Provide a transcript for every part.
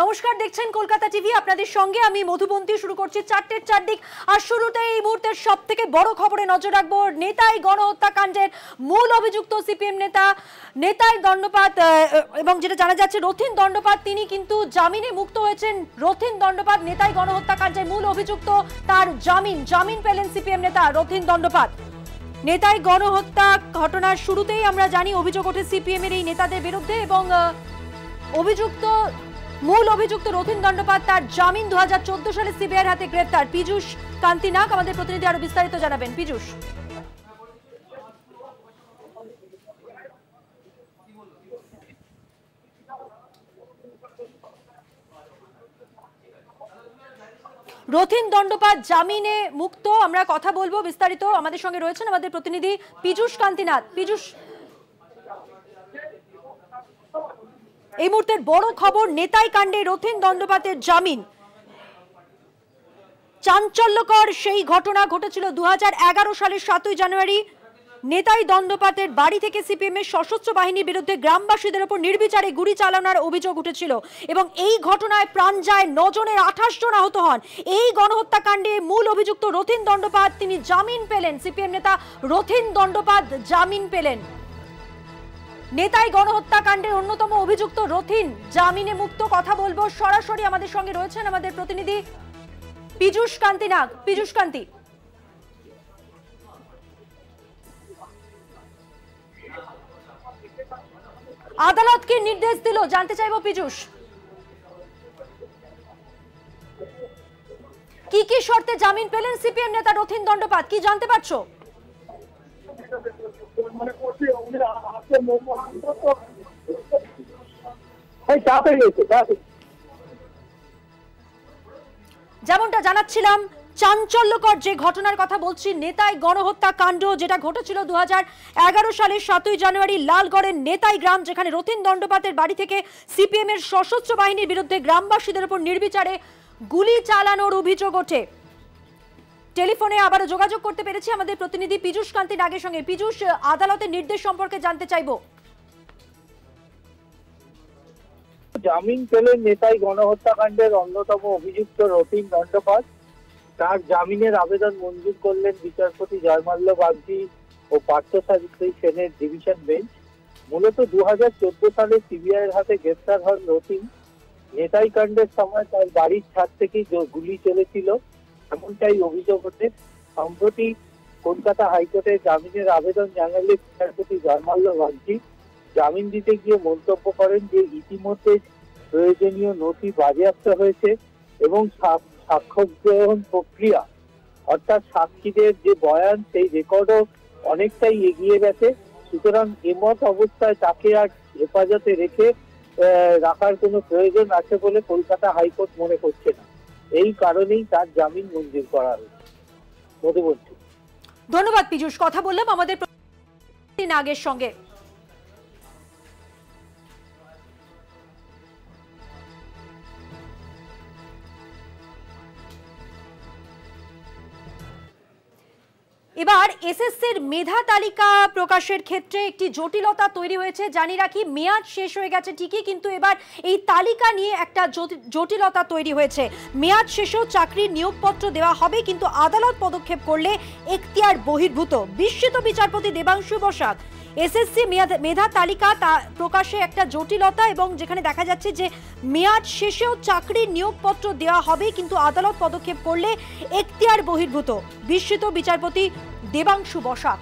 নমস্কার, দেখছেন কলকাতা টিভি। আপনাদের সঙ্গে আমি মধুবন্তী। শুরু করছি 4টের 4 দিক। আর শুরুতে এই মুহূর্তের সবথেকে বড় খবরে নজর রাখবো। নেতাই গণহত্যাকাণ্ডের মূল অভিযুক্ত সিপিএম নেতা নেতাই দণ্ডপাত, এবং যেটা জানা যাচ্ছে রথীন দণ্ডপাত তিনি কিন্তু জামিনে মুক্ত হয়েছেন। রথীন দণ্ডপাত নেতাই গণহত্যাকাণ্ডের মূল অভিযুক্ত, তার জামিন পেলেন সিপিএম নেতা রথীন দণ্ডপাত। নেতাই গণহত্যা ঘটনার শুরুতেই আমরা জানি অভিযোগ ওঠে সিপিএম এর এই নেতাদের বিরুদ্ধে, এবং মূল অভিযুক্ত রথীন দণ্ডপাত তার জামিন 2014 সালে সিবিআইয়ের হাতে গ্রেফতার। পীযূষ কান্তি নাগ আমাদের প্রতিনিধি আরো বিস্তারিত জানাবেন। পীযূষ, রথীন দণ্ডপাত জামিনে মুক্ত, আমরা কথা বলবো বিস্তারিত। আমাদের সঙ্গে রয়েছেন আমাদের প্রতিনিধি পীযূষ কান্তি নাগ। পীযূষ, এই মুহূর্তের বড় খবর, নেতাই কাণ্ডে রথীন দণ্ডপাতের জামিন। চাঞ্চল্যকর সেই ঘটনা ঘটেছিল 2011 সালের 7ই জানুয়ারি। নেতাই দণ্ডপাতের বাড়ি থেকে সিপিএম এর সশস্ত্র বাহিনীর বিরুদ্ধে গ্রামবাসীদের উপর নির্বিচারে গুলি চালানোর অভিযোগ উঠেছিল, এবং এই ঘটনায় প্রাণ যায় 9 জনের 28 জন আহত হন। এই গণহত্যাকাণ্ডে মূল অভিযুক্ত রথীন দণ্ডপাত তিনি জামিন পেলেন। সিপিএম নেতা রথীন দণ্ডপাত জামিন পেলেন। নেতাই গণহত্যাকাণ্ডের অন্যতম অভিযুক্ত রথীন জামিনে মুক্ত। কথা বলবো সরাসরি, আমাদের সঙ্গে রয়েছেন আমাদের প্রতিনিধি পীযূষ কান্তি নাগ। পীযূষ কান্তি, আদালত কি নির্দেশ দিল জানতে চাইবো। পীযূষ, কি কি শর্তে জামিন পেলেন সিপিএম নেতা রথীন দণ্ডপাত, কি জানতে পারছো? যেমনটা জানাচ্ছিলাম, চাঞ্চল্যকর যে ঘটনার কথা বলছি, নেতাই গণহত্যাকাণ্ড যেটা ঘটেছিল 2011 সালের 7ই জানুয়ারি লালগড়ের নেতাই গ্রাম, যেখানে রথীন দণ্ডপাতের বাড়ি থেকে সিপিএম এর সশস্ত্র বাহিনীর বিরুদ্ধে গ্রামবাসীদের উপর নির্বিচারে গুলি চালানোর অভিযোগ ওঠে। টেলিফোনে আবারও যোগাযোগ করতে পেরেছি আমাদের প্রতিনিধি পীযূষ কান্তি নাগের সঙ্গে। পীযূষ, আদালতের নির্দেশ সম্পর্কে জানতে চাইবো। জামিন পেলেন নেতাই গণহত্যাকাণ্ডের অন্যতম অভিযুক্ত রথীন দণ্ডপাত। তার জামিনের আবেদন মঞ্জুর করলেন বিচারপতি জয়মাল্য বাগচি ও পার্থসারথী সেনের ডিভিশন বেঞ্চ। মূলত 2014 সালে সিবিআইয়ের হাতে গ্রেফতার হন রথীন। নেতাই কাণ্ডের সময় তার বাড়ির ছাদ থেকেই গুলি চলেছিল, এমনটাই অভিযোগ ওঠে। সম্প্রতি কলকাতা হাইকোর্টে জামিনের আবেদন জানালে বিচারপতি জয়মাল্য বাগচি জামিন দিতে গিয়ে মন্তব্য করেন যে ইতিমধ্যে প্রয়োজনীয় নথি বাজেয়াপ্ত হয়েছে এবং সাক্ষ্য গ্রহণ প্রক্রিয়া অর্থাৎ সাক্ষীদের যে বয়ান সেই রেকর্ডও অনেকটাই এগিয়ে গেছে। সুতরাং এমত অবস্থায় তাকে আর হেফাজতে রেখে রাখার কোনো প্রয়োজন আছে বলে কলকাতা হাইকোর্ট মনে করছে না। এই কারণেই তার জামিন মঞ্জুর করা হয়েছে। মধুবন্তী, ধন্যবাদ পীযূষ। কথা বললাম আমাদের নাগের সঙ্গে। এবার এসএসসির মেধা তালিকা প্রকাশের ক্ষেত্রে একটি জটিলতা তৈরি হয়েছে। জানি রাখি, মেয়াদ শেষ হয়ে গেছে ঠিকই, কিন্তু এবার এই তালিকা নিয়ে একটা জটিলতা তৈরি হয়েছে। মেয়াদ শেষেও চাকরির নিয়োগপত্র দেওয়া হবে, কিন্তু আদালত পদক্ষেপ করলে এখতিয়ার বহির্ভূত। বিস্মিত বিচারপতি দেবাংশু বসাক। এসএসসি মেধা তালিকা প্রকাশে একটা জটিলতা, এবং যেখানে দেখা যাচ্ছে যে মেয়াদ শেষেও চাকরির নিয়োগপত্র দেওয়া হবে, কিন্তু আদালত পদক্ষেপ করলে এখতিয়ার বহির্ভূত। বিস্মিত বিচারপতি দেবাংশু বসাক।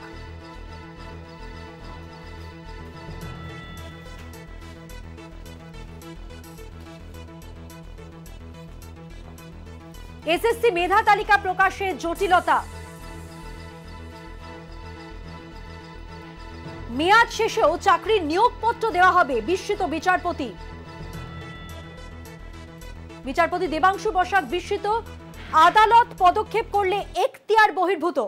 এসএসসি মেধা তালিকা প্রকাশে জটিলতা। মেয়াদ শেষেও চাকরির নিয়োগপত্র দেওয়া হবে, বিস্মিত বিচারপতি। বিচারপতি দেবাংশু বসাক বিস্মিত, আদালত পদক্ষেপ করলে এখতিয়ার বহির্ভূত।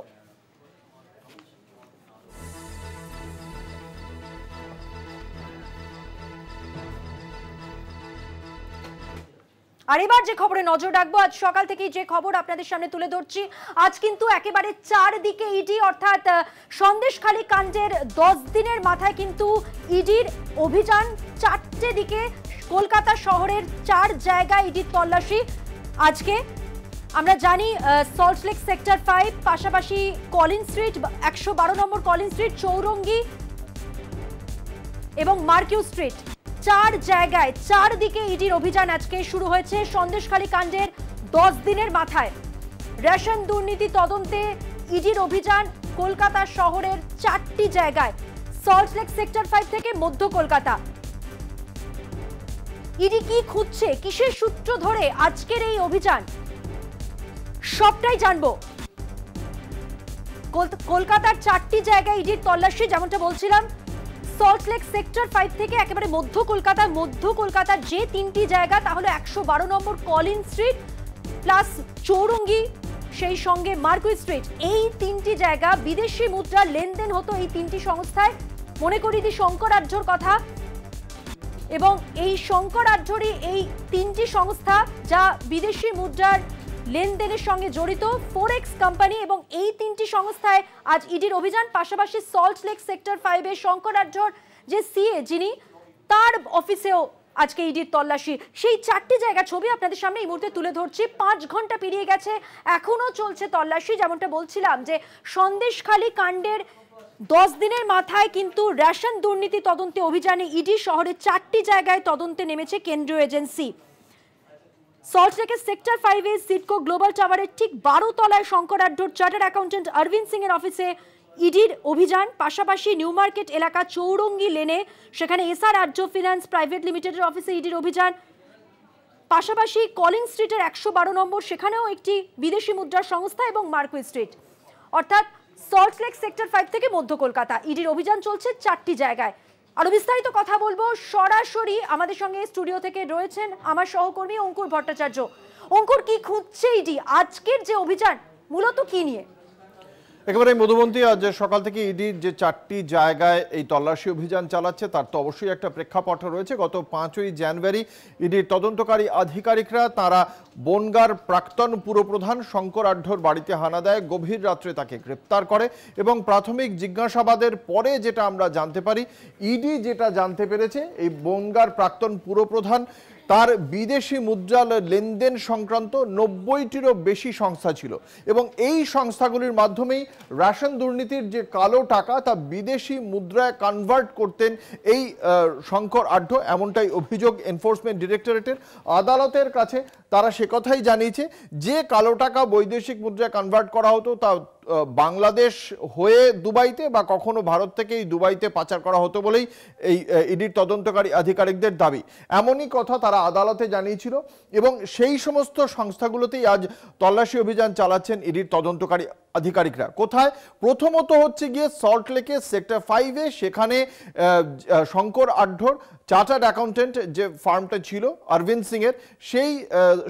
আর এবার যে খবরে নজর রাখবো, আজ সকাল থেকেই যে খবর আপনাদের সামনে তুলে ধরছি, আজ কিন্তু একেবারে চারদিকে ইডি, অর্থাৎ সন্দেশখালী কাণ্ডের 10 দিনের মাথায় কিন্তু ইডির অভিযান। চারটে দিকে কলকাতা শহরের 4 জায়গায় ইডির তল্লাশি। আজকে আমরা জানি সল্টলেক সেক্টর 5, পাশাপাশি কলিন স্ট্রিট, 112 নম্বর কলিন স্ট্রিট, চৌরঙ্গি এবং মার্কিউ স্ট্রিট, 4 জায়গায় চারদিকে ইডির অভিযান আজকে শুরু হয়েছে সন্দেশখালী কাণ্ডের 10 দিনের মাথায়। রেশন দুর্নীতি তদন্তে ইডির অভিযান কলকাতা শহরের 4টি জায়গায়, সল্টলেক সেক্টর 5 থেকে মধ্য কলকাতা। ইডি কি খুঁজছে, কিসের সূত্র ধরে আজকের এই অভিযান, সবটাই জানবো। কলকাতার 4টি জায়গায় ইডির তল্লাশি, যেমনটা বলছিলাম সল্টলেক সেক্টর 5 থেকে একেবারে মধ্য কলকাতার যে 3টি জায়গা, তাহলে 112 নম্বর কলিন স্ট্রিট প্লাস চৌরঙ্গি, সেই সঙ্গে মার্কুই স্ট্রিট, এই 3টি জায়গা বিদেশি মুদ্রার লেনদেন হতো এই 3টি সংস্থায়। মনে করি দি শঙ্কর আঢ্যর কথা, এবং এই শঙ্কর আঢ্যরই এই 3টি সংস্থা যা বিদেশি মুদ্রার লেনদেনের সঙ্গে জড়িত, ফোরেক্স কোম্পানি, এবং এই 3টি সংস্থায় আজ ইডির অভিযান। পাশাপাশি সল্টলেক সেক্টর 5 এর শঙ্কর আঢ্যর যে সিএ, যিনি, তার অফিসেও আজকে ইডির তল্লাশি। সেই 4টি জায়গা ছবি আপনাদের সামনে এই মুহূর্তে তুলে ধরছি। 5 ঘন্টা পেরিয়ে গেছে, এখনো চলছে তল্লাশি। যেমনটা বলছিলাম যে সন্দেশখালী কাণ্ডের 10 দিনের মাথায় কিন্তু রেশন দুর্নীতি তদন্তে অভিযানে ইডি শহরের 4টি জায়গায় তদন্তে নেমেছে কেন্দ্রীয় এজেন্সি। সল্টলেকের সেক্টর 5 এর সিডকো গ্লোবাল টাওয়ারের ঠিক 12 তলায় শঙ্কর আঢ্যর চার্টার্ড অ্যাকাউন্টেন্ট অরবিন্দ সিং এর অফিসে ইডির অভিযান। পাশাপাশি নিউ মার্কেট এলাকা চৌরঙ্গি লেনে, সেখানে এসআর আঢ্য ফিন্যান্স প্রাইভেট লিমিটেডের অফিসে ইডির অভিযান। পাশাপাশি কলিন স্ট্রিটের 112 নম্বর, সেখানেও একটি বিদেশি মুদ্রার সংস্থা, এবং মার্কুই স্ট্রিট, অর্থাৎ সল্টলেক সেক্টর 5 থেকে মধ্য কলকাতা ইডির অভিযান চলছে 4টি জায়গায়। আরো বিস্তারিত কথা বলবো, সরাসরি আমাদের সঙ্গে স্টুডিও থেকে রয়েছেন আমার সহকর্মী অঙ্কুর ভট্টাচার্য। অঙ্কুর, কি খুঁজছে ইডি, আজকের যে অভিযান মূলত কি নিয়ে? একেবারে মধুবন্তী, আজ সকাল থেকে ইডির যে 4টি জায়গায় এই তল্লাশি অভিযান চালাচ্ছে তার তো অবশ্যই একটা প্রেক্ষাপট রয়েছে। গত 5ই জানুয়ারি ইডির তদন্তকারী আধিকারিকরা তারা বনগাঁর প্রাক্তন পুরপ্রধান শঙ্কর আঢ্যর বাড়িতে হানা দেয়, গভীর রাত্রে তাকে গ্রেপ্তার করে, এবং প্রাথমিক জিজ্ঞাসাবাদের পরে যেটা আমরা জানতে পারি, ইডি যেটা জানতে পেরেছে, এই বনগাঁর প্রাক্তন পুরপ্রধান তার বিদেশি মুদ্রা লেনদেন সংক্রান্ত 90টিরও বেশি সংস্থা ছিল, এবং এই সংস্থাগুলির মাধ্যমেই রেশন দুর্নীতির যে কালো টাকা তা বিদেশি মুদ্রায় কনভার্ট করতেন এই শঙ্কর আঢ্য, এমনটাই অভিযোগ এনফোর্সমেন্ট ডিরেক্টরেটের। আদালতের কাছে তারা সে কথাই জানিয়েছে যে কালো টাকা বৈদেশিক মুদ্রায় কনভার্ট করা হতো তা বাংলাদেশ হয়ে দুবাইতে বা কখনো ভারত থেকেই দুবাইতে পাচার করা হতো বলেই এই ইডির তদন্তকারী আধিকারিকদের দাবি। এমনই কথা তারা আদালতে জানিয়েছিল, এবং সেই সমস্ত সংস্থাগুলোতেই আজ তল্লাশি অভিযান চালাচ্ছেন ইডির তদন্তকারী আধিকারিকরা। কোথায়? প্রথমত হচ্ছে গিয়ে সল্টলেকের সেক্টর 5 এ, সেখানে শঙ্কর আঢ্যর চার্টার্ড অ্যাকাউন্টেন্ট যে ফার্মটা ছিল অরবিন্দ সিং এর, সেই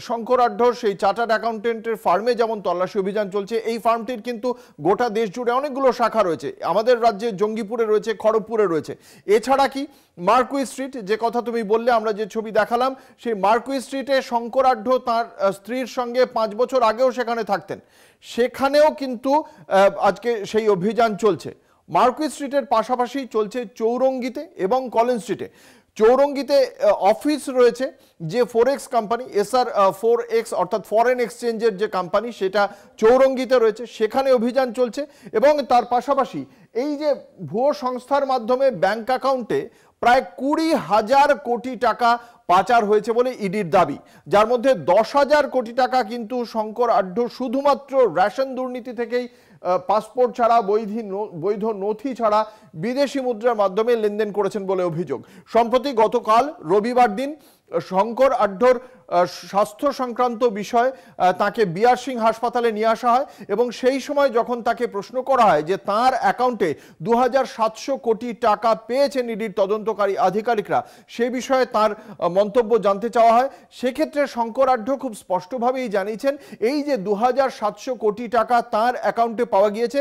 শঙ্কর আঢ্যর সেই চার্টার্ড অ্যাকাউন্টেন্টের ফার্মে যেমন তল্লাশি অভিযান চলছে, এই ফার্মটির কিন্তু গোটা দেশ জুড়ে অনেকগুলো শাখা রয়েছে। আমাদের রাজ্যে জঙ্গিপুরে রয়েছে, খড়গপুরে রয়েছে। এছাড়া কি মার্কুই স্ট্রিট, যে কথা তুমি বললে, আমরা যে ছবি দেখালাম, সেই মার্কুই স্ট্রিটে শঙ্কর আঢ্য তার স্ত্রীর সঙ্গে 5 বছর আগেও সেখানে থাকতেন, সেখানেও কিন্তু আজকে সেই অভিযান চলছে। মার্কুই স্ট্রিটের পাশাপাশি চলছে চৌরঙ্গিতে এবং কলিন স্ট্রিটে। চৌরঙ্গিতে অফিস রয়েছে যে ফোরেক্স কোম্পানি, এসআর ফোরেক্স অর্থাৎ ফরেন এক্সচেঞ্জের যে কোম্পানি, সেটা চৌরঙ্গিতে রয়েছে, সেখানে অভিযান চলছে। এবং তার পাশাপাশি এই যে ভুয়ো সংস্থার মাধ্যমে ব্যাংক অ্যাকাউন্টে প্রায় 20,000 কোটি টাকা পাচার হয়েছে বলে ইডির দাবি, যার মধ্যে 10,000 কোটি টাকা কিন্তু শঙ্কর আঢ্য শুধুমাত্র রেশন দুর্নীতি থেকেই পাসপোর্ট ছাড়া, বৈধ নথি ছাড়া বিদেশি মুদ্রার মাধ্যমে লেনদেন করেছেন বলে অভিযোগ। সম্প্রতি গতকাল রবিবার দিন শঙ্কর আঢ্যর স্বাস্থ্য সংক্রান্ত বিষয় তাকে বিআর সিং হাসপাতালে নিয়ে আসা হয়, এবং সেই সময় যখন তাকে প্রশ্ন করা হয় যে তার অ্যাকাউন্টে 2,700 কোটি টাকা পেয়েছেন ইডির তদন্তকারী আধিকারিকরা, সে বিষয়ে তার মন্তব্য জানতে চাওয়া হয়। সেক্ষেত্রে শঙ্কর আঢ্য খুব স্পষ্টভাবেই জানিয়েছেন এই যে 2,700 কোটি টাকা তার অ্যাকাউন্টে পাওয়া গিয়েছে,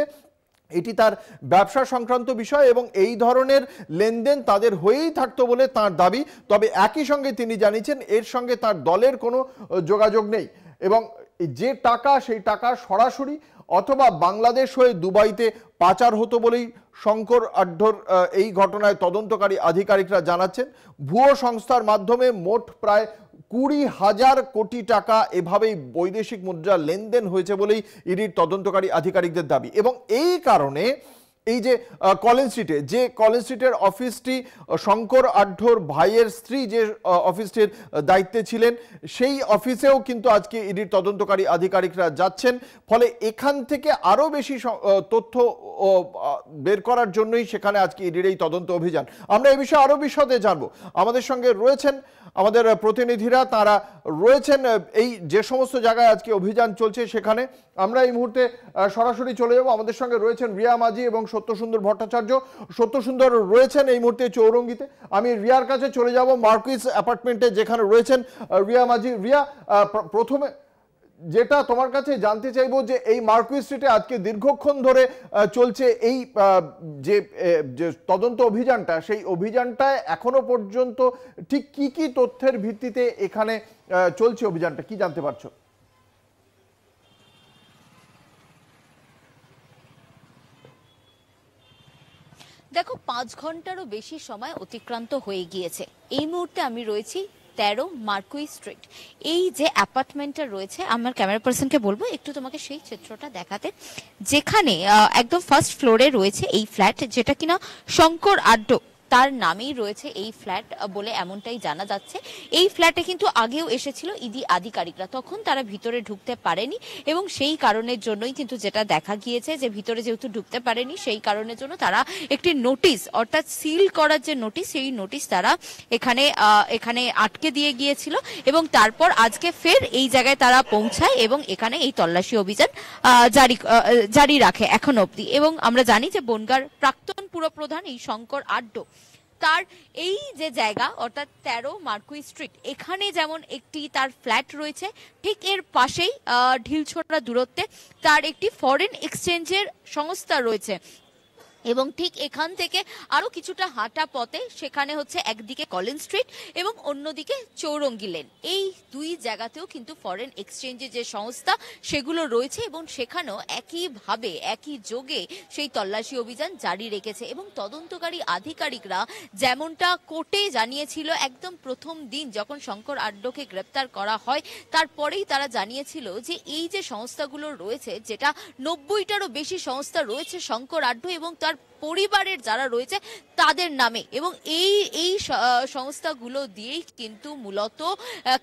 এটি তার ব্যবসা সংক্রান্ত বিষয় এবং এই ধরনের লেনদেন তাদের হয়েই থাকতো বলে তার দাবি। তবে একই সঙ্গে তিনি জানিয়েছেন এর সঙ্গে তার দলের কোনো যোগাযোগ নেই এবং যে টাকা সেই টাকা সরাসরি অথবা বাংলাদেশ হয়ে দুবাইতে পাচার হতো বলেই শঙ্কর আঢ্যর এই ঘটনায় তদন্তকারী আধিকারিকরা জানাচ্ছেন। ভুয়ো সংস্থার মাধ্যমে মোট প্রায় 20,000 কোটি টাকা এভাবেই বৈদেশিক মুদ্রা লেনদেন হয়েছে বলেই ইডির তদন্তকারী আধিকারিকদের দাবি। এবং এই কারণে এই যে কলিন স্ট্রিটের অফিসটি শঙ্কর আঢ্যর ভাইয়ের স্ত্রী যে অফিসটির দায়িত্বে ছিলেন সেই অফিসেও কিন্তু আজকে ইডির তদন্তকারী আধিকারিকরা যাচ্ছেন। ফলে এখান থেকে আরও বেশি তথ্য বের করার জন্যই সেখানে আজকে ইডির এই তদন্ত অভিযান। আমরা এই বিষয়ে আরও বিশদে জানবো। আমাদের সঙ্গে রয়েছেন আমাদের প্রতিনিধিরা, তারা রয়েছেন এই যে সমস্ত জায়গায় আজকে অভিযান চলছে সেখানে। আমরা এই মুহূর্তে সরাসরি চলে যাব। আমাদের সঙ্গে রয়েছেন রিয়া মাঝি এবং সত্যসুন্দর ভট্টাচার্য। সত্যসুন্দর রয়েছেন এই মুহূর্তে চৌরঙ্গিতে। আমি রিয়ার কাছে চলে যাব মার্কুইস অ্যাপার্টমেন্টে যেখানে রয়েছেন রিয়া মাঝি। রিয়া, প্রথমে যেটা তোমার কাছে জানতে চাইবো যে এই মার্কুইস স্ট্রিটে আজকে দীর্ঘক্ষণ ধরে চলছে এই যে তদন্ত অভিযানটা, সেই অভিযানটায় এখনো পর্যন্ত ঠিক কি কি তথ্যের ভিত্তিতে এখানে চলছে অভিযানটা, কি জানতে পারছো? দেখো, 5 ঘন্টারও বেশি সময় অতিক্রান্ত হয়ে গিয়েছে। এই মুহূর্তে আমি রয়েছি 13 মার্কুইস স্ট্রিট। এই যে অ্যাপার্টমেন্টটা রয়েছে, আমার ক্যামেরা পার্সনকে বলবো একটু তোমাকে সেই চিত্রটা দেখাতে, যেখানে একদম ফার্স্ট ফ্লোরে রয়েছে এই ফ্ল্যাট, যেটা কিনা শঙ্কর আঢ্য তার নামেই রয়েছে এই ফ্ল্যাট বলে এমনটাই জানা যাচ্ছে। এই ফ্ল্যাটে কিন্তু আগেও এসেছিল ইডি আধিকারিকরা, তখন তারা ভিতরে ঢুকতে পারেনি এবং সেই কারণের জন্যই কিন্তু যেটা দেখা গিয়েছে যে ভিতরে যেহেতু ঢুকতে পারেনি সেই কারণের জন্য তারা একটি নোটিশ, অর্থাৎ সিল করার যে নোটিশ, সেই নোটিশ তারা এখানে আটকে দিয়ে গিয়েছিল এবং তারপর আজকে ফের এই জায়গায় তারা পৌঁছায় এবং এখানে এই তল্লাশি অভিযান জারি রাখে এখন অবধি। এবং আমরা জানি যে বনগাঁর প্রাক্তন পুরপ্রধান এই শঙ্কর আঢ্য, তার এই যে জায়গা অর্থাৎ 13 মার্কুইস স্ট্রিট, এখানে যেমন একটি তার ফ্ল্যাট রয়েছে, ঠিক এর পাশেই ঢিলছোড়া দূরত্বে তার একটি ফরেন এক্সচেঞ্জের সংস্থা রয়েছে এবং ঠিক এখান থেকে আরো কিছুটা হাঁটা পথে সেখানে হচ্ছে একদিকে কলিন স্ট্রিট এবং অন্যদিকে চৌরঙ্গি লেন। এই দুই জায়গাতেও কিন্তু ফরেন এক্সচেঞ্জের যে সংস্থা সেগুলো রয়েছে এবং সেখানেও একইভাবে একই যোগে সেই তল্লাশি অভিযান জারি রেখেছে। এবং তদন্তকারী আধিকারিকরা যেমনটা কোর্টে জানিয়েছিল একদম প্রথম দিন যখন শঙ্কর আঢ্যকে গ্রেপ্তার করা হয়, তারপরেই তারা জানিয়েছিল যে এই যে সংস্থাগুলো রয়েছে, যেটা 90টারও বেশি সংস্থা রয়েছে শঙ্কর আঢ্য এবং তার পরিবারের যারা রয়েছে তাদের নামে, এবং এই সংস্থাগুলো দিয়েই কিন্তু মূলত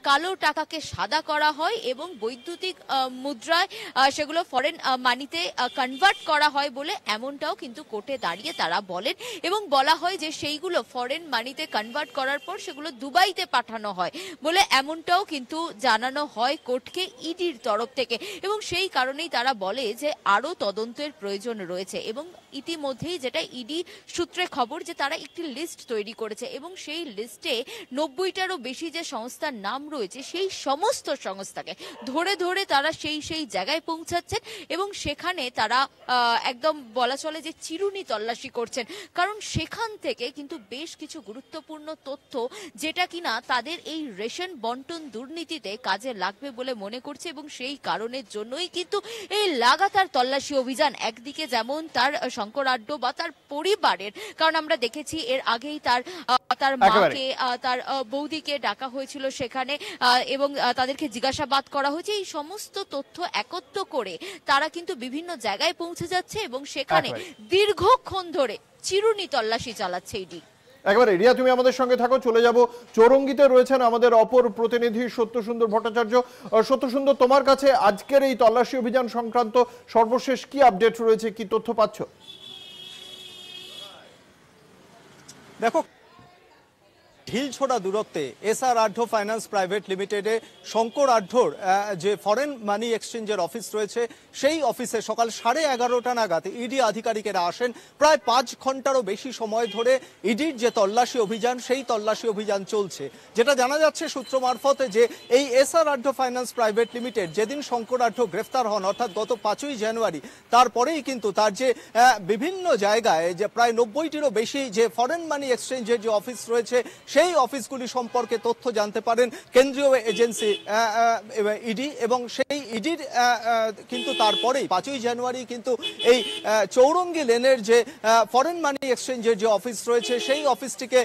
কালো টাকাকে সাদা করা হয় এবং বৈদ্যুতিক মুদ্রায় সেগুলো ফরেন মানিতে কনভার্ট করা হয় বলে এমনটাও কিন্তু কোর্টে দাঁড়িয়ে তারা বলেন। এবং বলা হয় যে সেইগুলো ফরেন মানিতে কনভার্ট করার পর সেগুলো দুবাইতে পাঠানো হয় বলে এমনটাও কিন্তু জানানো হয় কোর্টকে ইডির তরফ থেকে। এবং সেই কারণেই তারা বলে যে আরো তদন্তের প্রয়োজন রয়েছে এবং ইতিমধ্যেই যেটা ইডি সূত্রে খবর যে তারা একটি লিস্ট তৈরি করেছে এবং সেই লিস্টে 90টারও বেশি যে সংস্থার নাম রয়েছে সেই সমস্ত সংস্থাকে ধরে ধরে তারা সেই জায়গায় পৌঁছাচ্ছেন এবং সেখানে তারা একদম বলা চলে যে চিরুনি তল্লাশি করছেন, কারণ সেখান থেকে কিন্তু বেশ কিছু গুরুত্বপূর্ণ তথ্য যেটা কিনা তাদের এই রেশন বন্টন দুর্নীতিতে কাজে লাগবে বলে মনে করছে। এবং সেই কারণের জন্যই কিন্তু এই লাগাতার তল্লাশি অভিযান, একদিকে যেমন তার শঙ্কর আঢ্য বা তার পরিবারের, কারণ আমরা দেখেছি এর আগেই তার মাকে, তার বৌদিকে ডাকা হয়েছিল সেখানে এবং তাদেরকে জিজ্ঞাসাবাদ করা হয়েছে। এই সমস্ত তথ্য একত্র করে তারা কিন্তু বিভিন্ন জায়গায় পৌঁছে যাচ্ছে এবং সেখানে দীর্ঘক্ষণ ধরে চিরুনি তল্লাশি চালাচ্ছে ইডি। একেবারে রিয়া, তুমি আমাদের সঙ্গে থাকো। চলে যাব চৌরঙ্গিতে রয়েছেন আমাদের অপর প্রতিনিধি সত্যসুন্দর ভট্টাচার্য। সত্যসুন্দর, তোমার কাছে আজকের এই তল্লাশি অভিযান সংক্রান্ত সর্বশেষ কি আপডেট রয়েছে, কি তথ্য পাচ্ছ? দেখো, ঢিল ছোড়া দূরত্বে এসআর আঢ্য ফাইন্যান্স প্রাইভেট লিমিটেডে শঙ্কর আঢ্যর যে ফরেন মানি এক্সচেঞ্জের অফিস রয়েছে সেই অফিসে সকাল 11:30 নাগাদ ইডি আধিকারিকেরা আসেন। প্রায় 5 ঘন্টারও বেশি সময় ধরে ইডির যে তল্লাশি অভিযান সেই তল্লাশি অভিযান চলছে। যেটা জানা যাচ্ছে সূত্র মারফতে যে এই SR Adhya finance private limited যেদিন শঙ্কর আঢ্য গ্রেফতার হন অর্থাৎ গত 5ই জানুয়ারি, তারপরেই কিন্তু তার যে বিভিন্ন জায়গায় যে প্রায় 90টিরও বেশি যে ফরেন মানি এক্সচেঞ্জের যে অফিস রয়েছে সেই অফিসগুলি সম্পর্কে তথ্য জানতে পারেন কেন্দ্রীয় এজেন্সি ইডি, এবং সেই ইডির কিন্তু তারপরেই 5ই জানুয়ারি কিন্তু এই চৌরঙ্গি লেনের যে ফরেন মানি এক্সচেঞ্জের যে অফিস রয়েছে সেই অফিসটিকে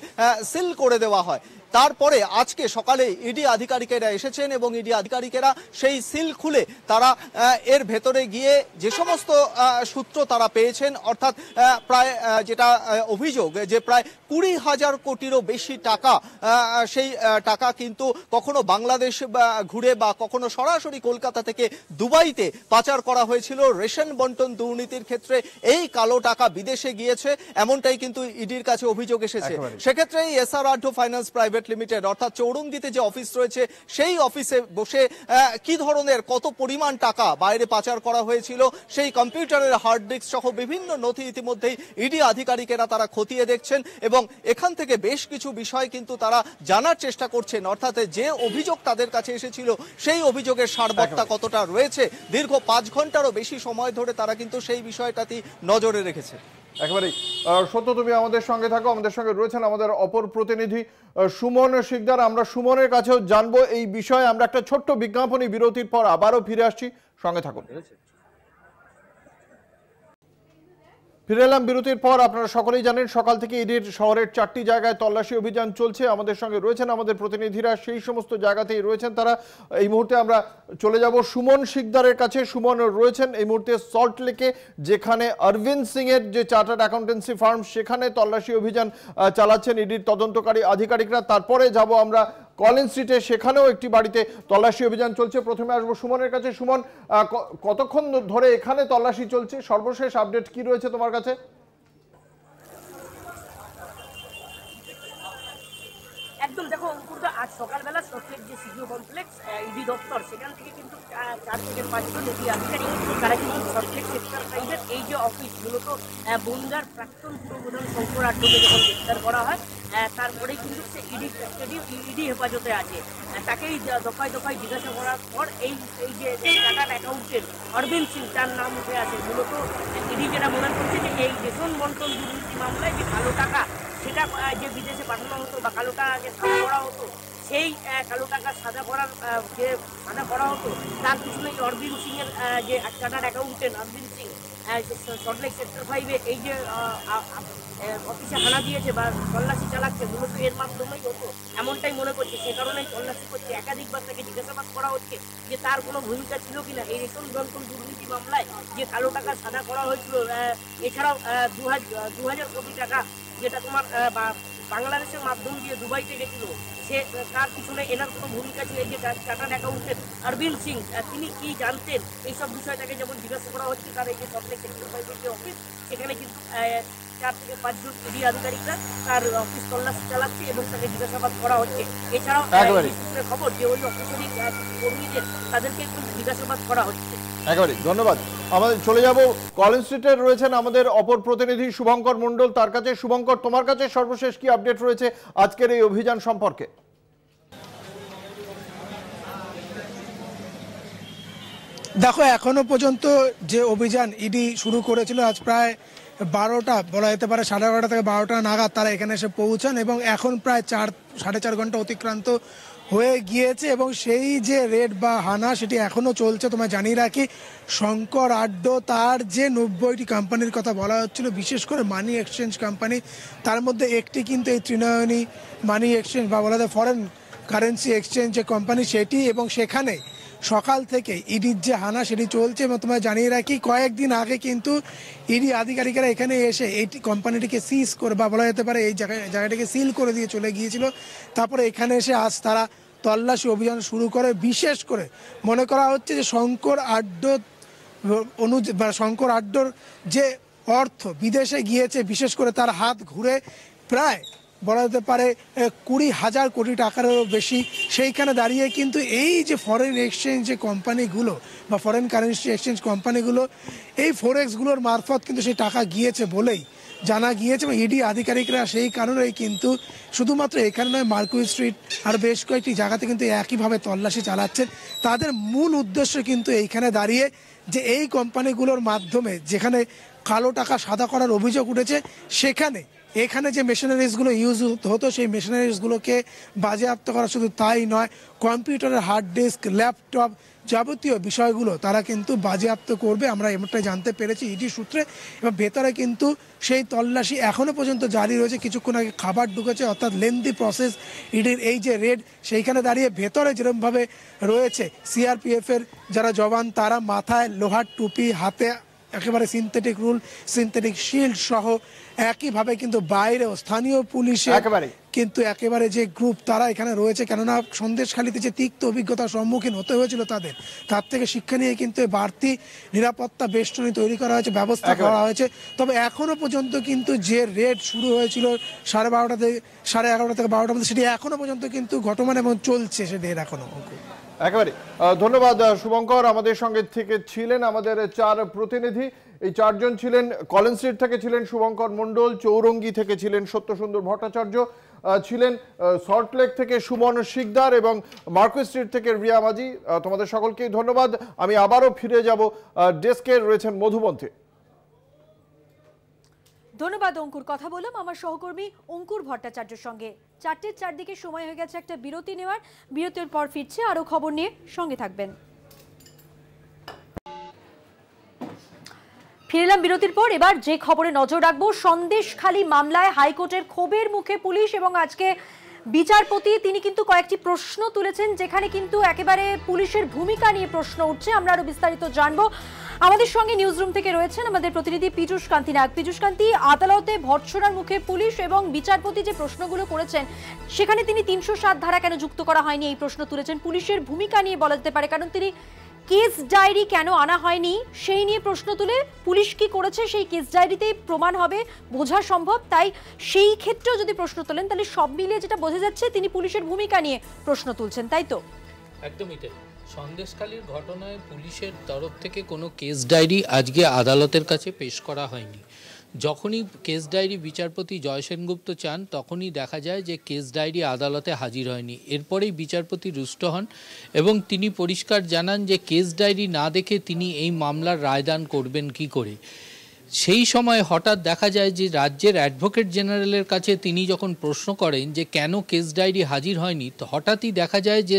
সিল করে দেওয়া হয়। তারপরে আজকে সকালে ইডি আধিকারিকেরা এসেছেন এবং ইডি আধিকারিকেরা সেই সিল খুলে তারা এর ভেতরে গিয়ে যে সমস্ত সূত্র তারা পেয়েছেন, অর্থাৎ প্রায় যেটা অভিযোগ যে প্রায় 20,000 কোটিরও বেশি টাকা, সেই টাকা কিন্তু কখনো বাংলাদেশ ঘুরে বা কখনো সরাসরি কলকাতা থেকে দুবাইতে পাচার করা হয়েছিল রেশন বন্টন দুর্নীতির ক্ষেত্রে। এই কালো টাকা বিদেশে গিয়েছে এমনটাই কিন্তু ইডির কাছে অভিযোগ এসেছে। সেক্ষেত্রে এই SR Adhya finance private limited অর্থাৎ চৌরঙ্গিতে যে অফিস রয়েছে সেই অফিসে বসে কি ধরনের কত পরিমাণ টাকা বাইরে পাচার করা হয়েছিল সেই কম্পিউটারের হার্ড ডিস্ক সহ বিভিন্ন নথি ইতিমধ্যেই ইডি আধিকারিকেরা তারা খতিয়ে দেখছেন এবং এখান থেকে বেশ কিছু বিষয় কিন্তু তারা জানার চেষ্টা করছেন, অর্থাৎ যে অভিযোগ তাদের কাছে এসেছিল সেই অভিযোগের সারবত্তা কতটা রয়েছে। দীর্ঘ 5 ঘন্টারও বেশি সময় ধরে তারা কিন্তু সেই বিষয়টাতেই নজরে রেখেছে। একেবারেই সত্য, তুমি আমাদের সঙ্গে থাকো। আমাদের সঙ্গে রয়েছেন আমাদের অপর প্রতিনিধি সুমন শিকদার। আমরা সুমনের কাছেও জানবো এই বিষয়ে। আমরা একটা ছোট্ট বিজ্ঞাপনী বিরতির পর আবারও ফিরে আসছি, সঙ্গে থাকুন। ফিরে এলাম বিরতির পর। আপনারা সকলেই জানেন সকাল থেকে ইডির শহরের 4টি জায়গায় তল্লাশি অভিযান চলছে। আমাদের সঙ্গে রয়েছেন আমাদের প্রতিনিধিরা, সেই সমস্ত জায়গাতেই রয়েছেন তারা। এই মুহূর্তে আমরা চলে যাব সুমন শিকদারের কাছে। সুমন রয়েছেন এই মুহূর্তে সল্ট লেকে, যেখানে অরবিন্দ সিং এর যে চার্টার্ড অ্যাকাউন্টেন্সি ফার্ম সেখানে তল্লাশি অভিযান চালাচ্ছেন ইডির তদন্তকারী আধিকারিকরা। তারপরে যাব আমরা কলিন স্ট্রিটে, সেখানেও একটি বাড়িতে তল্লাশি অভিযান চলছে। প্রথমে আসবো সুমনের কাছে। সুমন, কতক্ষণ ধরে এখানে তল্লাশি চলছে? সর্বশেষ আপডেট কি রয়েছে তোমার কাছে? একদম দেখো অঙ্কুর, আজ সকালবেলা সল্টলেক যে সিডিও কমপ্লেক্স ইডি দপ্তর সেখান থেকে কিন্তু 4 থেকে 5 জন ইডি আধিকারিক তারা কিন্তু সল্টলেক সেক্টর 5-এর এই যে অফিস, মূলত বনগাঁর প্রাক্তন পুরপ্রধান শঙ্কর আঢ্যকে যখন গ্রেফতার করা হয় তারপরেই কিন্তু সে ইডি হেফাজতে আছে। তাকেই দফায় দফায় জিজ্ঞাসা করার পর এই যে চার্টার্ড অ্যাকাউন্টেন্ট অরবিন্দ সিং তার নাম উঠে আসে। মূলত ইডি যেটা মনে করছে যে এই রেশন বন্টন দুর্নীতি মামলায় যে কালো টাকা সেটা যে বিদেশে পাঠানো হতো বা কালো টাকা যে সাদা করা হতো, সেই কালো টাকা সাদা করা হতো তার পিছনে অরবিন্দ সিং এর যে chartered accountant Arabinda Singh Salt Lake sector 5-এ এই যে অফিসে হানা দিয়েছে বা তল্লাশি চালাচ্ছে, মূলত এর মাধ্যমেই হতো এমনটাই মনে করছে। সে কারণেই তল্লাশি করছে। একাধিকবার তাকে জিজ্ঞাসাবাদ করা হচ্ছে যে তার কোনো ভূমিকা ছিল কিনা এই রেশন বন্টন দুর্নীতি মামলায় যে কালো টাকা সাদা করা হয়েছিল। এছাড়াও 2000 কোটি টাকা যেটা তোমার বাংলাদেশের মাধ্যম দিয়ে দুবাইতে গেছিল, সে তার পিছনে এনার কোনো ভূমিকা ছিল। যে চার্টার্ড অ্যাকাউন্টেন্ট অরবিন্দ সিং তিনি কি জানতেন এইসব বিষয়টাকে যেমন জিজ্ঞাসা করা হচ্ছে। তার এই যে সল্টলেক সেক্টর 5-এর যে অফিস সেখানে কিন্তু 4 থেকে 5 জন ইডি আধিকারিকরা তার অফিস তল্লাশি চালাচ্ছে এবং তাকে জিজ্ঞাসাবাদ করা হচ্ছে। এছাড়াও খবর যে ওই অফিসেরই কর্মীদের তাদেরকে কিন্তু জিজ্ঞাসাবাদ করা হচ্ছে। একেবারে ধন্যবাদ। আমাদের চলে যাব কলিন স্ট্রিটে, রয়েছেন আমাদের অপর প্রতিনিধি শুভঙ্কর মণ্ডল, তার কাছে। শুভঙ্কর, তোমার কাছে সর্বশেষ কি আপডেট রয়েছে আজকের এই অভিযান সম্পর্কে? দেখো, এখনো পর্যন্ত যে অভিযান ইডি শুরু করেছিল আজ প্রায় 12টা, বলা যেতে পারে 11:30 থেকে 12টা নাগাদ তারা এখানে এসে পৌঁছান এবং এখন প্রায় 4-4.5 ঘন্টা অতিক্রান্ত হয়ে গিয়েছে এবং সেই যে রেড বা হানা সেটি এখনও চলছে। তোমায় জানিয়ে রাখি, শঙ্কর আঢ্য তার যে 90টি কোম্পানির কথা বলা হচ্ছিল, বিশেষ করে মানি এক্সচেঞ্জ কোম্পানি, তার মধ্যে একটি কিন্তু এই ত্রিনয়নী মানি এক্সচেঞ্জ বা বলা যায় ফরেন কারেন্সি এক্সচেঞ্জ যে কোম্পানি সেটি, এবং সেখানে সকাল থেকে ইডির যে হানা সেটি চলছে। এবং তোমায় জানিয়ে রাখি, কয়েকদিন আগে কিন্তু ইডি আধিকারিকেরা এখানে এসে এই কোম্পানিটিকে সিজ করে বা বলা যেতে পারে এই জায়গাটিকে সিল করে দিয়ে চলে গিয়েছিল। তারপরে এখানে এসে আজ তারা তল্লাশি অভিযান শুরু করে। বিশেষ করে মনে করা হচ্ছে যে শঙ্কর আঢ্যর যে অর্থ বিদেশে গিয়েছে, বিশেষ করে তার হাত ঘুরে প্রায় বলা যেতে পারে 20,000 কোটি টাকারও বেশি। সেইখানে দাঁড়িয়ে কিন্তু এই যে ফরেন এক্সচেঞ্জ যে কোম্পানিগুলো বা ফরেন কারেন্সি এক্সচেঞ্জ কোম্পানিগুলো, এই ফরেক্সগুলোর মারফত কিন্তু সেই টাকা গিয়েছে বলেই জানা গিয়েছে এবং ইডি আধিকারিকরা সেই কারণেই কিন্তু শুধুমাত্র এখানে নয়, মার্কুই স্ট্রিট আর বেশ কয়েকটি জায়গাতে কিন্তু একইভাবে তল্লাশি চালাচ্ছেন। তাদের মূল উদ্দেশ্য কিন্তু এইখানে দাঁড়িয়ে যে এই কোম্পানিগুলোর মাধ্যমে যেখানে কালো টাকা সাদা করার অভিযোগ উঠেছে, এখানে যে মেশিনারিজগুলো ইউজ হতো সেই মেশিনারিজগুলোকে বাজেয়াপ্ত করা, শুধু তাই নয়, কম্পিউটারের হার্ড ডিস্ক, ল্যাপটপ যাবতীয় বিষয়গুলো তারা কিন্তু বাজেয়াপ্ত করবে, আমরা এমনটাই জানতে পেরেছি ইডি সূত্রে। এবং ভেতরে কিন্তু সেই তল্লাশি এখনও পর্যন্ত জারি রয়েছে। কিছুক্ষণ আগে খাবার ঢুকেছে, অর্থাৎ লেন্দি প্রসেস ইডির এই যে রেড, সেইখানে দাঁড়িয়ে ভেতরে যেরকমভাবে রয়েছে সিআরপিএফের যারা জওয়ান, তারা মাথায় লোহার টুপি, হাতে একেবারে সিনথেটিক শিল্ড সহ একইভাবে কিন্তু বাইরেও স্থানীয় পুলিশের কিন্তু একেবারে যে গ্রুপ তারা এখানে রয়েছে। কেননা সন্দেশখালীতে যে তিক্ত অভিজ্ঞতার সম্মুখীন হতে হয়েছিল তার থেকে শিক্ষা নিয়ে কিন্তু বাড়তি নিরাপত্তা বেষ্টনী তৈরি করা হয়েছে, ব্যবস্থা করা হয়েছে। তবে এখনো পর্যন্ত কিন্তু যে রেড শুরু হয়েছিল 11:30 থেকে 12টা মধ্যে, সেটি এখনো পর্যন্ত কিন্তু ঘটমান এবং চলছে সে রেড এখনো। একেবারে ধন্যবাদ শুভঙ্কর। আমাদের সঙ্গে থেকে ছিলেন আমাদের 4 প্রতিনিধি। এই 4 জন ছিলেন কলেজ স্ট্রিট থেকে ছিলেন শুভঙ্কর মণ্ডল, চৌরঙ্গি থেকে ছিলেন সত্যসুন্দর ভট্টাচার্য, ছিলেন সল্টলেক থেকে সুমন শিকদার এবং মার্কুই স্ট্রিট থেকে রিয়া মাঝি। তোমাদের সকলকেই ধন্যবাদ। আমি আবারও ফিরে যাব ডেস্কে, রয়েছেন মধুবন্তী। ধন্যবাদ অঙ্কুর। কথা বললাম আমার সহকর্মী অঙ্কুর ভট্টাচার্যের সঙ্গে। 4টের 4 দিকে সময় হয়ে গেছে একটা বিরতি নেওয়ার। বিরতির পর ফিরছে, আরো খবর নিয়ে সঙ্গে থাকবেন। ফিরলাম বিরতির পর। এবার যে খবরে নজর রাখবো, সন্দেশখালী মামলায় হাইকোর্টের ক্ষোভের মুখে পুলিশ এবং আজকে বিচারপতি তিনি কিন্তু কয়েকটি প্রশ্ন তুলেছেন, যেখানে কিন্তু একেবারে পুলিশের ভূমিকা নিয়ে প্রশ্ন উঠছে। আমরা আরো বিস্তারিত জানবো। আমাদের সঙ্গে নিউজ রুম থেকে রয়েছেন আমাদের প্রতিনিধি পীযূষ কান্তি নাগ। পীযূষ কান্তি, আদালতে ভর্ৎসনার মুখে পুলিশ এবং বিচারপতি যে প্রশ্নগুলো করেছেন সেখানে তিনি 307 ধারা কেন যুক্ত করা হয়নি এই প্রশ্ন তুলেছেন। পুলিশের ভূমিকা নিয়ে বলা যেতে পারে, কারণ তিনি কেস ডায়েরি কেন আনা হয়নি সেই নিয়ে প্রশ্ন তুলে পুলিশ কি করেছে সেই কেস ডায়েরিতেই প্রমাণ হবে, বোঝা সম্ভব। তাই সেই ক্ষেত্রেও যদি প্রশ্ন তোলেন তাহলে সব মিলিয়ে যেটা বোঝা যাচ্ছে তিনি পুলিশের ভূমিকা নিয়ে প্রশ্ন তুলছেন, তাই তো? একদমই তাই। সন্দেশখালীর ঘটনায় পুলিশের তরফ থেকে কোনো কেস ডায়েরি আজকে আদালতের কাছে পেশ করা হয়নি। যখনই কেস ডায়েরি বিচারপতি জয় সেনগুপ্ত চান তখনই দেখা যায় যে কেস ডায়েরি আদালতে হাজির হয়নি। এরপরেই বিচারপতি রুষ্ট হন এবং তিনি পরিষ্কার জানান যে কেস ডায়েরি না দেখে তিনি এই মামলার রায়দান করবেন কি করে। সেই সময় হঠাৎ দেখা যায় যে রাজ্যের অ্যাডভোকেট জেনারেলের কাছে তিনি যখন প্রশ্ন করেন যে কেন কেস ডায়েরি হাজির হয়নি, তো হঠাৎই দেখা যায় যে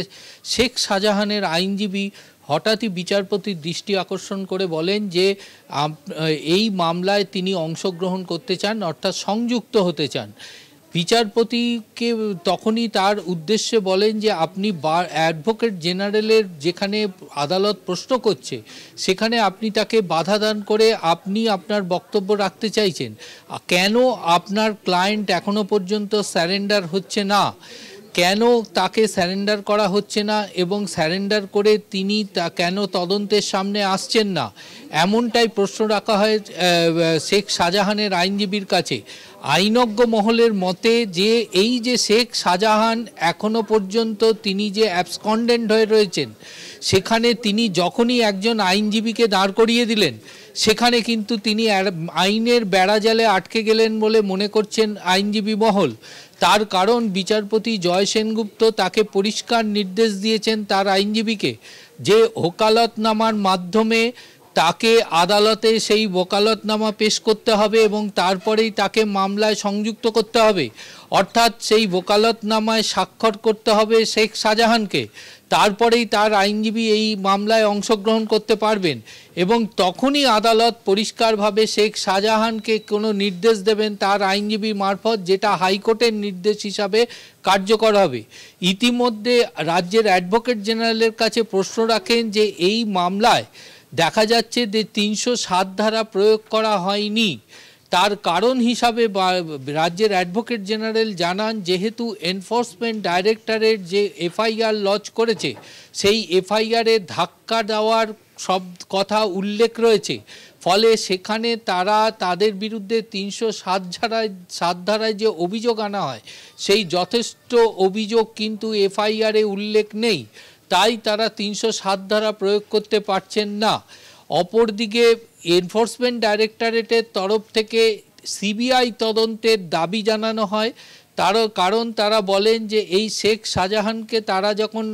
শেখ শাহজাহানের আইনজীবী হঠাৎই বিচারপতির দৃষ্টি আকর্ষণ করে বলেন যে এই মামলায় তিনি অংশগ্রহণ করতে চান, অর্থাৎ সংযুক্ত হতে চান। বিচারপতিকে তখনই তার উদ্দেশ্যে বলেন যে আপনি অ্যাডভোকেট জেনারেলের যেখানে আদালত প্রশ্ন করছে সেখানে আপনি তাকে বাধা দান করে আপনি আপনার বক্তব্য রাখতে চাইছেন। কেন আপনার ক্লায়েন্ট এখনো পর্যন্ত স্যারেন্ডার হচ্ছে না, কেন তাকে স্যারেন্ডার করা হচ্ছে না এবং স্যারেন্ডার করে তিনি কেন তদন্তের সামনে আসছেন না, এমনটাই প্রশ্ন রাখা হয় শেখ শাহজাহানের আইনজীবীর কাছে। আইনজ্ঞ মহলের মতে যে এই যে শেখ শাহজাহান এখনো পর্যন্ত তিনি যে অ্যাবসকন্ডেন্ট হয়ে রয়েছেন, সেখানে তিনি যখনই একজন আইনজীবীকে দাঁড় করিয়ে দিলেন সেখানে কিন্তু তিনি আইনের বেড়াজালে আটকে গেলেন বলে মনে করছেন আইনজীবী মহল। তার কারণ বিচারপতি জয় সেনগুপ্ত তাকে পরিষ্কার নির্দেশ দিয়েছেন তার আইনজীবীকে যে ওকালতনামার মাধ্যমে তাকে আদালতে সেই ওকালতনামা পেশ করতে হবে এবং তারপরেই তাকে মামলায় সংযুক্ত করতে হবে, অর্থাৎ সেই ওকালতনামায় স্বাক্ষর করতে হবে শেখ শাহজাহানকে, তারপরেই তার আইনজীবী এই মামলায় অংশগ্রহণ করতে পারবেন এবং তখনই আদালত পরিষ্কারভাবে শেখ শাহজাহানকে কোনো নির্দেশ দেবেন তার আইনজীবী মারফত, যেটা হাইকোর্টের নির্দেশ হিসাবে কার্যকর হবে। ইতিমধ্যে রাজ্যের অ্যাডভোকেট জেনারেলের কাছে প্রশ্ন রাখেন যে এই মামলায় দেখা যাচ্ছে যে 307 ধারা প্রয়োগ করা হয়নি। তার কারণ হিসাবে রাজ্যের অ্যাডভোকেট জেনারেল জানান যেহেতু এনফোর্সমেন্ট ডাইরেক্টরেট যে এফআইআর লজ করেছে সেই এফআইআরে ধাক্কা দেওয়ার সব কথা উল্লেখ রয়েছে, ফলে সেখানে তারা তাদের বিরুদ্ধে 307 ধারায় যে অভিযোগ আনা হয় সেই যথেষ্ট অভিযোগ কিন্তু এফআইআরে উল্লেখ নেই, তাই তারা 307 ধারা প্রয়োগ করতে পারছেন না। অপরদিকে এনফোর্সমেন্ট ডাইরেক্টরেটের তরফ থেকে সিবিআই তদন্তের দাবি জানানো হয়, কারণ তারা বলেন যে এই শেখ শাহজাহানকে তারা যখন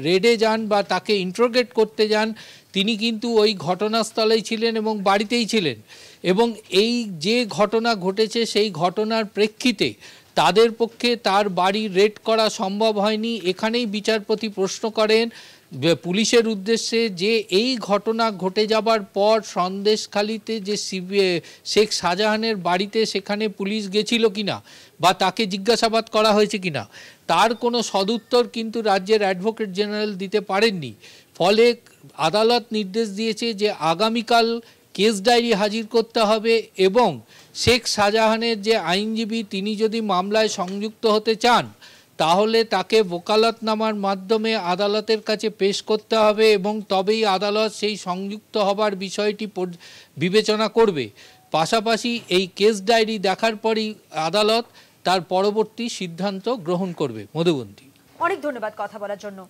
রেডে যান বা তাকে ইন্ট্রোগেট করতে যান তিনি কিন্তু ওই ঘটনাস্থলেই ছিলেন এবং বাড়িতেই ছিলেন, এবং এই যে ঘটনা ঘটেছে সেই ঘটনার প্রেক্ষিতে তাদের পক্ষে তার বাড়ি রেড করা সম্ভব হয়নি। এখানেই বিচারপতি প্রশ্ন করেন পুলিশের উদ্দেশ্যে যে এই ঘটনা ঘটে যাবার পর সন্দেশখালিতে যে শেখ শাহজাহানের বাড়িতে সেখানে পুলিশ গেছিল কিনা বা তাকে জিজ্ঞাসাবাদ করা হয়েছে কিনা, তার কোনো সদুত্তর কিন্তু রাজ্যের অ্যাডভোকেট জেনারেল দিতে পারেননি। ফলে আদালত নির্দেশ দিয়েছে যে আগামীকাল কেস ডায়েরি হাজির করতে হবে এবং শেখ শাহজাহানের যে আইনজীবী তিনি যদি মামলায় সংযুক্ত হতে চান তাহলে তাকে ওকালতনামার মাধ্যমে আদালতের কাছে পেশ করতে হবে এবং তবেই আদালত সেই সংযুক্ত হবার বিষয়টি বিবেচনা করবে। পাশাপাশি এই কেস ডায়েরি দেখার পরই আদালত তার পরবর্তী সিদ্ধান্ত গ্রহণ করবে। মধুবন্তী, অনেক ধন্যবাদ কথা বলার জন্য।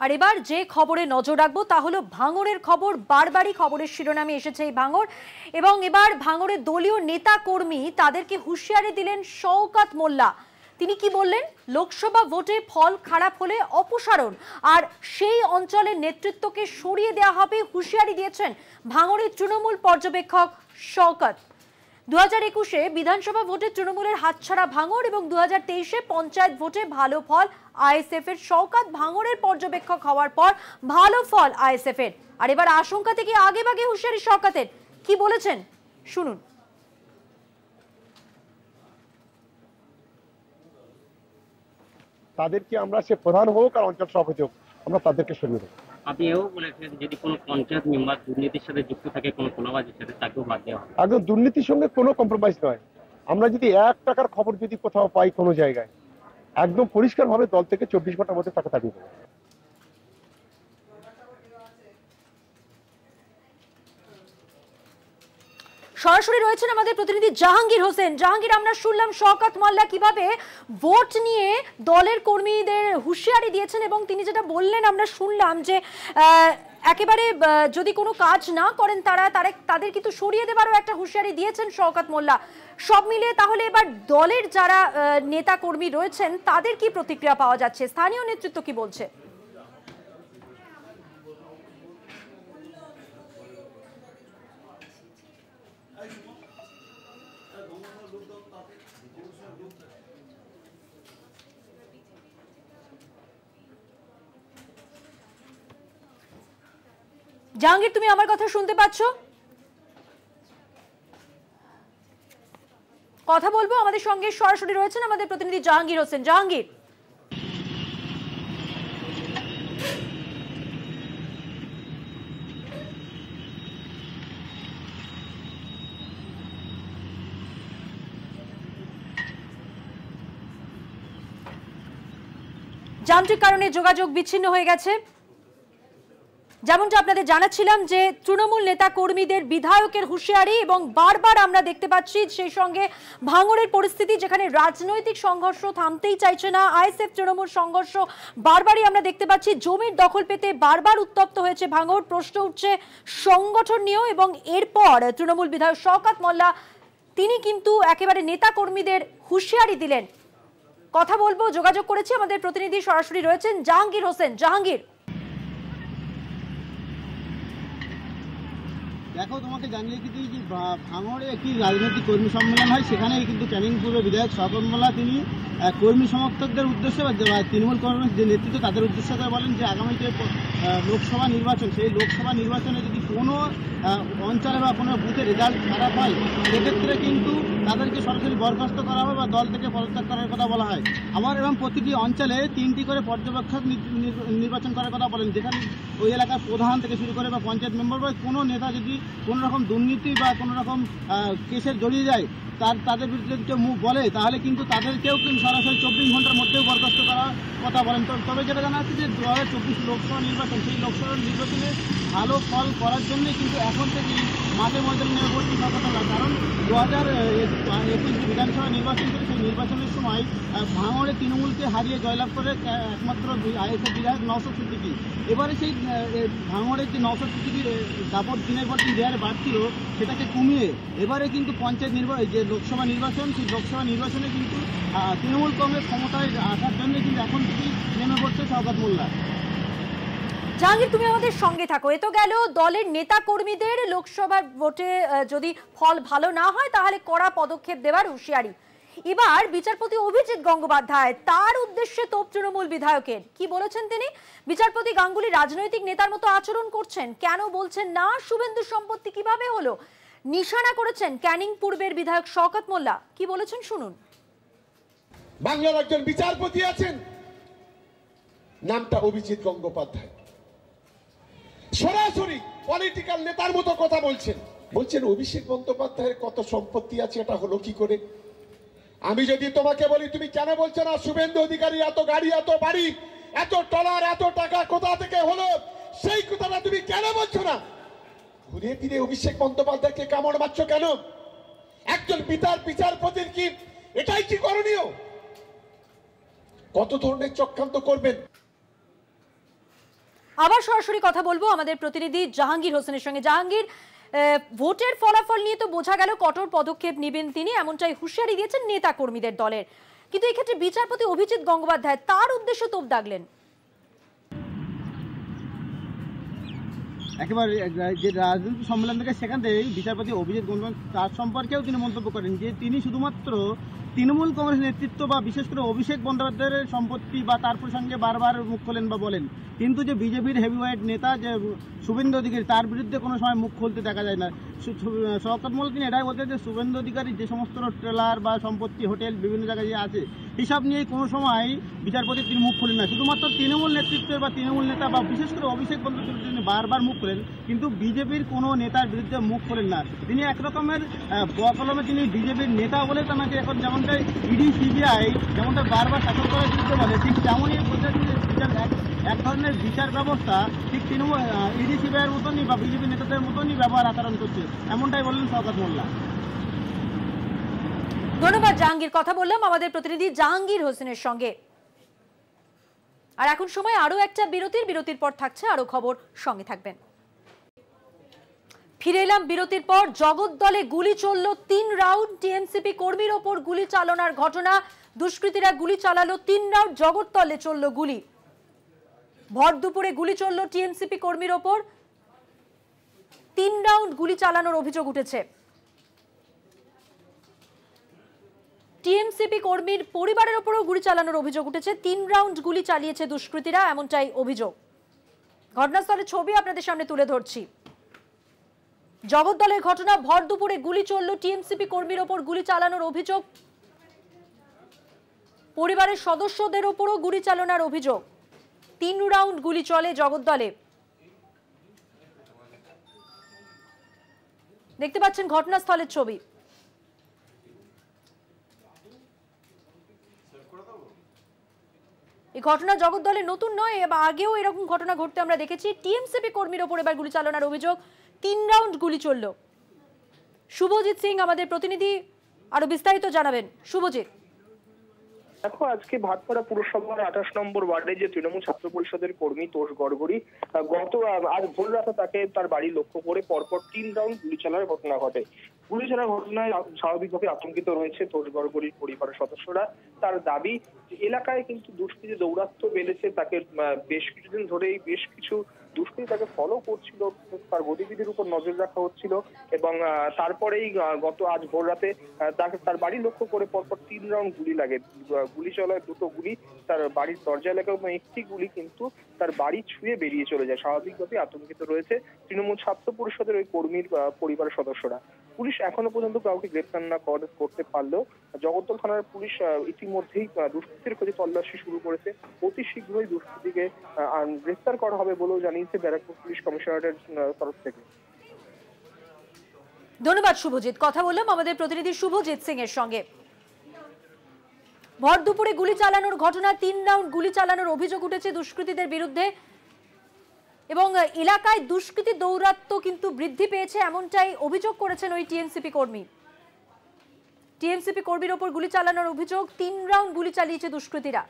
আর এবার যে খবরে নজর রাখবো তা হলো ভাঙড়ের খবর। বারবারই খবরের শিরোনামে এসেছে এই ভাঙড়, এবং এবার ভাঙড়ের দলীয় নেতা কর্মী তাদেরকে হুঁশিয়ারি দিলেন শওকত মোল্লা। তিনি কি বললেন? লোকসভা ভোটে ফল খারাপ হলে অপসারণ আর সেই অঞ্চলের নেতৃত্বকে সরিয়ে দেওয়া হবে হুঁশিয়ারি দিয়েছেন ভাঙড়ের তৃণমূল পর্যবেক্ষক শওকত। 2021-এ বিধানসভা ভোটে তৃণমূলের হাতছাড়া ভাঙড় এবং 2023-এ পঞ্চায়েত ভোটে ভালো ফল আইএসএফ এর। শওকত ভাঙড়ের পর্যবেক্ষক হওয়ার পর ভালো ফল আইএসএফ এর, আর এবার আশঙ্কা থেকে আগে ভাগে হুঁশিয়ারি শওকতের। কি বলেছেন শুনুন। তাদেরকে আমরা সে প্রধান হোক আর অঞ্চল সভাপতি হোক আমরা তাদেরকে সরিয়ে দেবো। আপনি এও বলেছেন যদি কোনো পঞ্চায়েত মেম্বার দুর্নীতির সাথে যুক্ত থাকে, কোনো কোলাবাজির সাথে, তাকেও বাদ দেওয়া হবে। একদম দুর্নীতির সঙ্গে কোনো কম্প্রোমাইজ নয়। আমরা যদি 1 টাকার খবর যদি কোথাও পাই কোনো জায়গায়, একদম পরিষ্কারভাবে দল থেকে 24 ঘন্টার মধ্যে তাকে তাড়িয়ে দেবো। সরাসরি রয়েছেন আমাদের প্রতিনিধি জাহাঙ্গীর হোসেন। জাহাঙ্গীর, আমরা শুনলাম শওকত মোল্লা কিভাবে ভোট নিয়ে দলের কর্মীদের হুঁশিয়ারি দিয়েছেন, এবং তিনি যেটা বললেন আমরা শুনলাম যে একেবারে যদি কোনো কাজ না করেন তাদের কিন্তু সরিয়ে দেওয়ারও একটা হুঁশিয়ারি দিয়েছেন শওকত মোল্লা। সব মিলিয়ে তাহলে এবার দলের যারা নেতা কর্মী রয়েছেন তাদের কি প্রতিক্রিয়া পাওয়া যাচ্ছে? স্থানীয় নেতৃত্ব কি বলছে? জাহাঙ্গীর, তুমি আমার কথা শুনতে পাচ্ছ? কথা বলবো, আমাদের সঙ্গে সরাসরি রয়েছেন আমাদের প্রতিনিধি জাহাঙ্গীর হোসেন। জাহাঙ্গীর, যান্ত্রিক কারণে যোগাযোগ বিচ্ছিন্ন হয়ে গেছে। যেমনটা আপনাদের জানাচ্ছিলাম যে তৃণমূল নেতা কর্মীদের বিধায়কের হুঁশিয়ারি, এবং বারবার আমরা দেখতে পাচ্ছি সেই সঙ্গে ভাঙড়ের পরিস্থিতি যেখানে রাজনৈতিক সংঘর্ষ থামতেই চাইছে না। আইএসএফ তৃণমূল সংঘর্ষ বারবারই আমরা দেখতে পাচ্ছি। জমির দখল পেতে বারবার উত্তপ্ত হয়েছে ভাঙড়। প্রশ্ন উঠছে সংগঠন নিয়েও, এবং এরপর তৃণমূল বিধায়ক শওকত মোল্লা তিনি কিন্তু একেবারে নেতা কর্মীদের হুঁশিয়ারি দিলেন। কথা বলবো, যোগাযোগ করেছি, আমাদের প্রতিনিধি সরাসরি রয়েছেন জাহাঙ্গীর হোসেন। জাহাঙ্গীর, দেখো, তোমাকে জানিয়ে দিই যে ভাঙড়ে একটি রাজনৈতিক কর্মী সম্মেলন হয়, সেখানে কিন্তু ক্যানিং পূর্ব বিধায়ক শওকত মোল্লা তিনি কর্মী সমর্থকদের উদ্দেশ্যে বা তৃণমূল কংগ্রেস যে নেতৃত্ব তাদের উদ্দেশ্যে করে বলেন যে আগামী যে লোকসভা নির্বাচন, সেই লোকসভা নির্বাচনে যদি কোনো অঞ্চলে বা কোনো বুথে রেজাল্ট খারাপ হয় সেক্ষেত্রে কিন্তু তাদেরকে সরাসরি বরখাস্ত করা হবে বা দল থেকে পদত্যাগ করার কথা বলা হয়। আবার এবং প্রতিটি অঞ্চলে 3টি করে পর্যবেক্ষক নির্বাচন করার কথা বলেন, যেখানে ওই এলাকার প্রধান থেকে শুরু করে বা পঞ্চায়েত মেম্বার বা কোনো নেতা যদি কোনো রকম দুর্নীতি বা কোনো রকম কেসের জড়িয়ে যায় তাদের বিরুদ্ধে কেউ মুখ বলে তাহলে কিন্তু তাদেরকেও কিন্তু সরাসরি 24 ঘন্টার মধ্যেও বরখাস্ত করার কথা বলেন। তবে যেটা জানা যাচ্ছে যে 2024 লোকসভা নির্বাচন, সেই লোকসভা নির্বাচনে ভালো ফল করার জন্য কিন্তু এখন থেকেই মাঝে ময়দানে নেমে পড়ছে কথা না। কারণ 2021 বিধানসভা নির্বাচন করে সেই নির্বাচনের সময় ভাঙড়ে তৃণমূলকে হারিয়ে জয়লাভ করে একমাত্র আইএসএফ বিধায়ক নওশাদ সিদ্দিকী। এবারে সেই ভাঙড়ের যে নওশাদ সিদ্দিকীর দাপট দিনের পর দিন দেয়ারে বাড়ছিল সেটাকে কমিয়ে এবারে কিন্তু পঞ্চায়েত যে লোকসভা নির্বাচন, সেই লোকসভা নির্বাচনে কিন্তু তৃণমূল কংগ্রেস ক্ষমতায় আসার জন্য কিন্তু এখন থেকেই নেমে পড়ছে শওকত মোল্লা। জাহাঙ্গীর, তুমি আমাদের সঙ্গে থাকো। এ তো গেল দলের নেতা কর্মীদের লোকসভার ভোটে যদি ফল ভালো না হয় তাহলে কড়া পদক্ষেপ দেওয়ার হুঁশিয়ারি। এবার বিচারপতি অভিজিৎ গঙ্গোপাধ্যায়, তার উদ্দেশ্যে তোপ তৃণমূল বিধায়কের। কি বলেছেন তিনি? বিচারপতি গাঙ্গুলি রাজনৈতিক নেতার মতো আচরণ করছেন, কেন বলছেন না? শুভেন্দু সম্পত্তি কিভাবে হলো নিশানা করেছেন ক্যানিং পূর্বের বিধায়ক শওকত মোল্লা। কি বলেছেন শুনুন। বাংলার একজন বিচারপতি আছেন, নামটা অভিজিৎ গঙ্গোপাধ্যায়, সরাসরি পলিটিক্যাল নেতার মতো কথা বলছেন অভিষেক বন্দ্যোপাধ্যায়ের কত সম্পত্তি আছে, এটা হলো কি করে? আমি যদি তোমাকে বলি তুমি কেন বলছো না শুভেন্দু অধিকারী এত গাড়ি, এত বাড়ি, এত টলার, এত টাকা কোথা থেকে হলো, সেই কথাটা তুমি কেন বলছো না? ঘুরে ফিরে অভিষেক বন্দ্যোপাধ্যায়কে কামড় মারছ কেন? একজন বিচারপতির কি এটাই কি করণীয়? কত ধরনের চক্রান্ত করবেন? আবার সরাসরি কথা বলবো আমাদের প্রতিনিধি জাহাঙ্গীর হোসেনের সঙ্গে। জাহাঙ্গীর, ভোটের ফলাফল নিয়ে তো বোঝা গেল কঠোর পদক্ষেপ নেবেন তিনি, এমনটাই হুঁশিয়ারি দিয়েছেন নেতা কর্মীদের দলের। কিন্তু এক্ষেত্রে বিচারপতি অভিজিৎ গঙ্গোপাধ্যায় তার উদ্দেশ্য তোপ দাগলেন। একেবারে যে রাজনৈতিক সম্মেলন থেকে সেখান থেকেই বিচারপতি অভিজিৎ গঙ্গোপাধ্যায় তার সম্পর্কেও তিনি মন্তব্য করেন যে তিনি শুধুমাত্র তৃণমূল কংগ্রেস নেতৃত্ব বা বিশেষ করে অভিষেক বন্দ্যোপাধ্যায়ের সম্পত্তি বা তার প্রসঙ্গে বারবার মুখ খোলেন বা বলেন, কিন্তু যে বিজেপির হেভিওয়েট নেতা যে শুভেন্দু অধিকারী তার বিরুদ্ধে কোনো সময় মুখ খুলতে দেখা যায় না। শওকত মোল্লা তিনি এটাই বলতেন যে শুভেন্দু অধিকারী যে সমস্ত ট্রেলার বা সম্পত্তি হোটেল বিভিন্ন জায়গায় যে আছে হিসাব নিয়ে কোনো সময় বিচারপতি তিনি মুখ খুলেন না। শুধুমাত্র তৃণমূল নেতৃত্বের বা তৃণমূল নেতা বা বিশেষ করে অভিষেক বন্দ্যোপাধ্যায় তিনি বারবার মুখ খোলেন, কিন্তু বিজেপির কোনো নেতার বিরুদ্ধে মুখ খোলেন না। তিনি একরকমের বকলমে তিনি বিজেপির নেতা বলে তাকে এখন যেমনটা ইডি সিবিআই যেমনটা বারবার শাসন করার বিরুদ্ধে বলে, ঠিক তেমনই এক ধরনের বিচার ব্যবস্থা ঠিক তৃণমূল ইডি সিবিআইয়ের মতনই বা বিজেপি নেতাদের মতনই ব্যবহার আচরণ করছে, এমনটাই বললেন শওকত মোল্লা। ধন্যবাদ জাহাঙ্গীর। কথা বললাম আমাদের প্রতিনিধি জাহাঙ্গীর হোসেনের সঙ্গে। আর এখন সময় আরো একটা বিরতির পর থাকছে আরো খবর, সঙ্গে থাকবেন। ফিরে এলাম বিরতির পর। জগদ্দলে গুলি চলল 3 রাউন্ড। টিএমসিপি কর্মীর ওপর গুলি চালানোর ঘটনা, দুষ্কৃতীরা গুলি চালালো 3 রাউন্ড। জগদ্দলে চলল গুলি, ভর দুপুরে গুলি চলল টিএমসিপি কর্মীর ওপর। 3 রাউন্ড গুলি চালানোর অভিযোগ উঠেছে। টিএমসিপি কর্মীর পরিবারের ওপরও গুলি চালানোর অভিযোগ উঠেছে। 3 রাউন্ড গুলি চালিয়েছে দুষ্কৃতীরা, এমনটাই অভিযোগ। ঘটনাস্থলের ছবি আপনাদের সামনে তুলে ধরছি। জগদ্দলের ঘটনা, ভর দুপুরে গুলি চলল টিএমসিপি কর্মীর ওপর গুলি চালানোর অভিযোগ। পরিবারের সদস্যদের ওপরও গুলি চালানোর অভিযোগ। 3 রাউন্ড গুলি চলে জগদ্দলে। দেখতে পাচ্ছেন ঘটনাস্থলের ছবি। এই ঘটনা জগদ্দলে নতুন নয়, আগেও এরকম ঘটনা ঘটতে আমরা দেখেছি। টিএমসিপি কর্মীর ওপর এবার গুলি চালানোর অভিযোগ। 3 রাউন্ড গুলি চলল। শুভজিৎ সিং আমাদের প্রতিনিধি আরো বিস্তারিত জানাবেন। শুভজিৎ, দেখো, আজকে ভাটপাড়া পুরসভার 28 নম্বর ওয়ার্ডে যে তৃণমূল ছাত্র পরিষদের কর্মী তোষ গড়গড়ি আজ ভোর রাতে তাকে তার বাড়ি লক্ষ্য করে পরপর 3 রাউন্ড গুলি চালানোর ঘটনা ঘটে। গুলি চালানোর ঘটনায় স্বাভাবিকভাবে আতঙ্কিত রয়েছে তোষ গড়গড়ির পরিবারের সদস্যরা। তার দাবি, এলাকায় কিন্তু দুষ্কৃতী দৌরাত্ম্য বেড়েছে, তাকে বেশ কিছুদিন ধরেই বেশ কিছু দুষ্কৃতী তাকে ফলো করছিল, তার গতিবিধির উপর নজর রাখা হচ্ছিল এবং তারপরেই আজ ভোর রাতে তাকে তার বাড়ি লক্ষ্য করে পরপর 3 রাউন্ড গুলি লাগে। গুলি চলায় 2টো গুলি তার বাড়ির দরজা এলাকায় এবং একটি গুলি কিন্তু তার বাড়ি ছুঁয়ে বেরিয়ে চলে যায়। স্বাভাবিকভাবে আতঙ্কিত রয়েছে তৃণমূল ছাত্র পরিষদের ওই কর্মীর পরিবারের সদস্যরা। পুলিশ এখনো পর্যন্ত কাউকে গ্রেপ্তার না করতে পারলেও জগদ্দল থানার পুলিশ ইতিমধ্যেই দুষ্কৃতীর খোঁজে তল্লাশি শুরু করেছে। অতি শীঘ্রই দুষ্কৃতীকে গ্রেপ্তার করা হবে বলেও জানিয়েছে ব্যারাকপুর পুলিশ কমিশনারেটের তরফ থেকে। ধন্যবাদ শুভজিৎ। কথা বললাম আমাদের প্রতিনিধি শুভজিৎ সিং এর সঙ্গে। ভর দুপুরে গুলি চালানোর ঘটনা, 3 রাউন্ড গুলি চালানোর অভিযোগ উঠেছে দুষ্কৃতীদের বিরুদ্ধে এবং এলাকায় দুষ্কৃতী দৌরাত্ম্য কিন্তু বৃদ্ধি পেয়েছে, এমনটাই অভিযোগ করেছেন ওই টিএমসিপি কর্মী। টিএমসিপি কর্মীর ওপর গুলি চালানোর অভিযোগ, 3 রাউন্ড গুলি চালিয়েছে দুষ্কৃতীরা।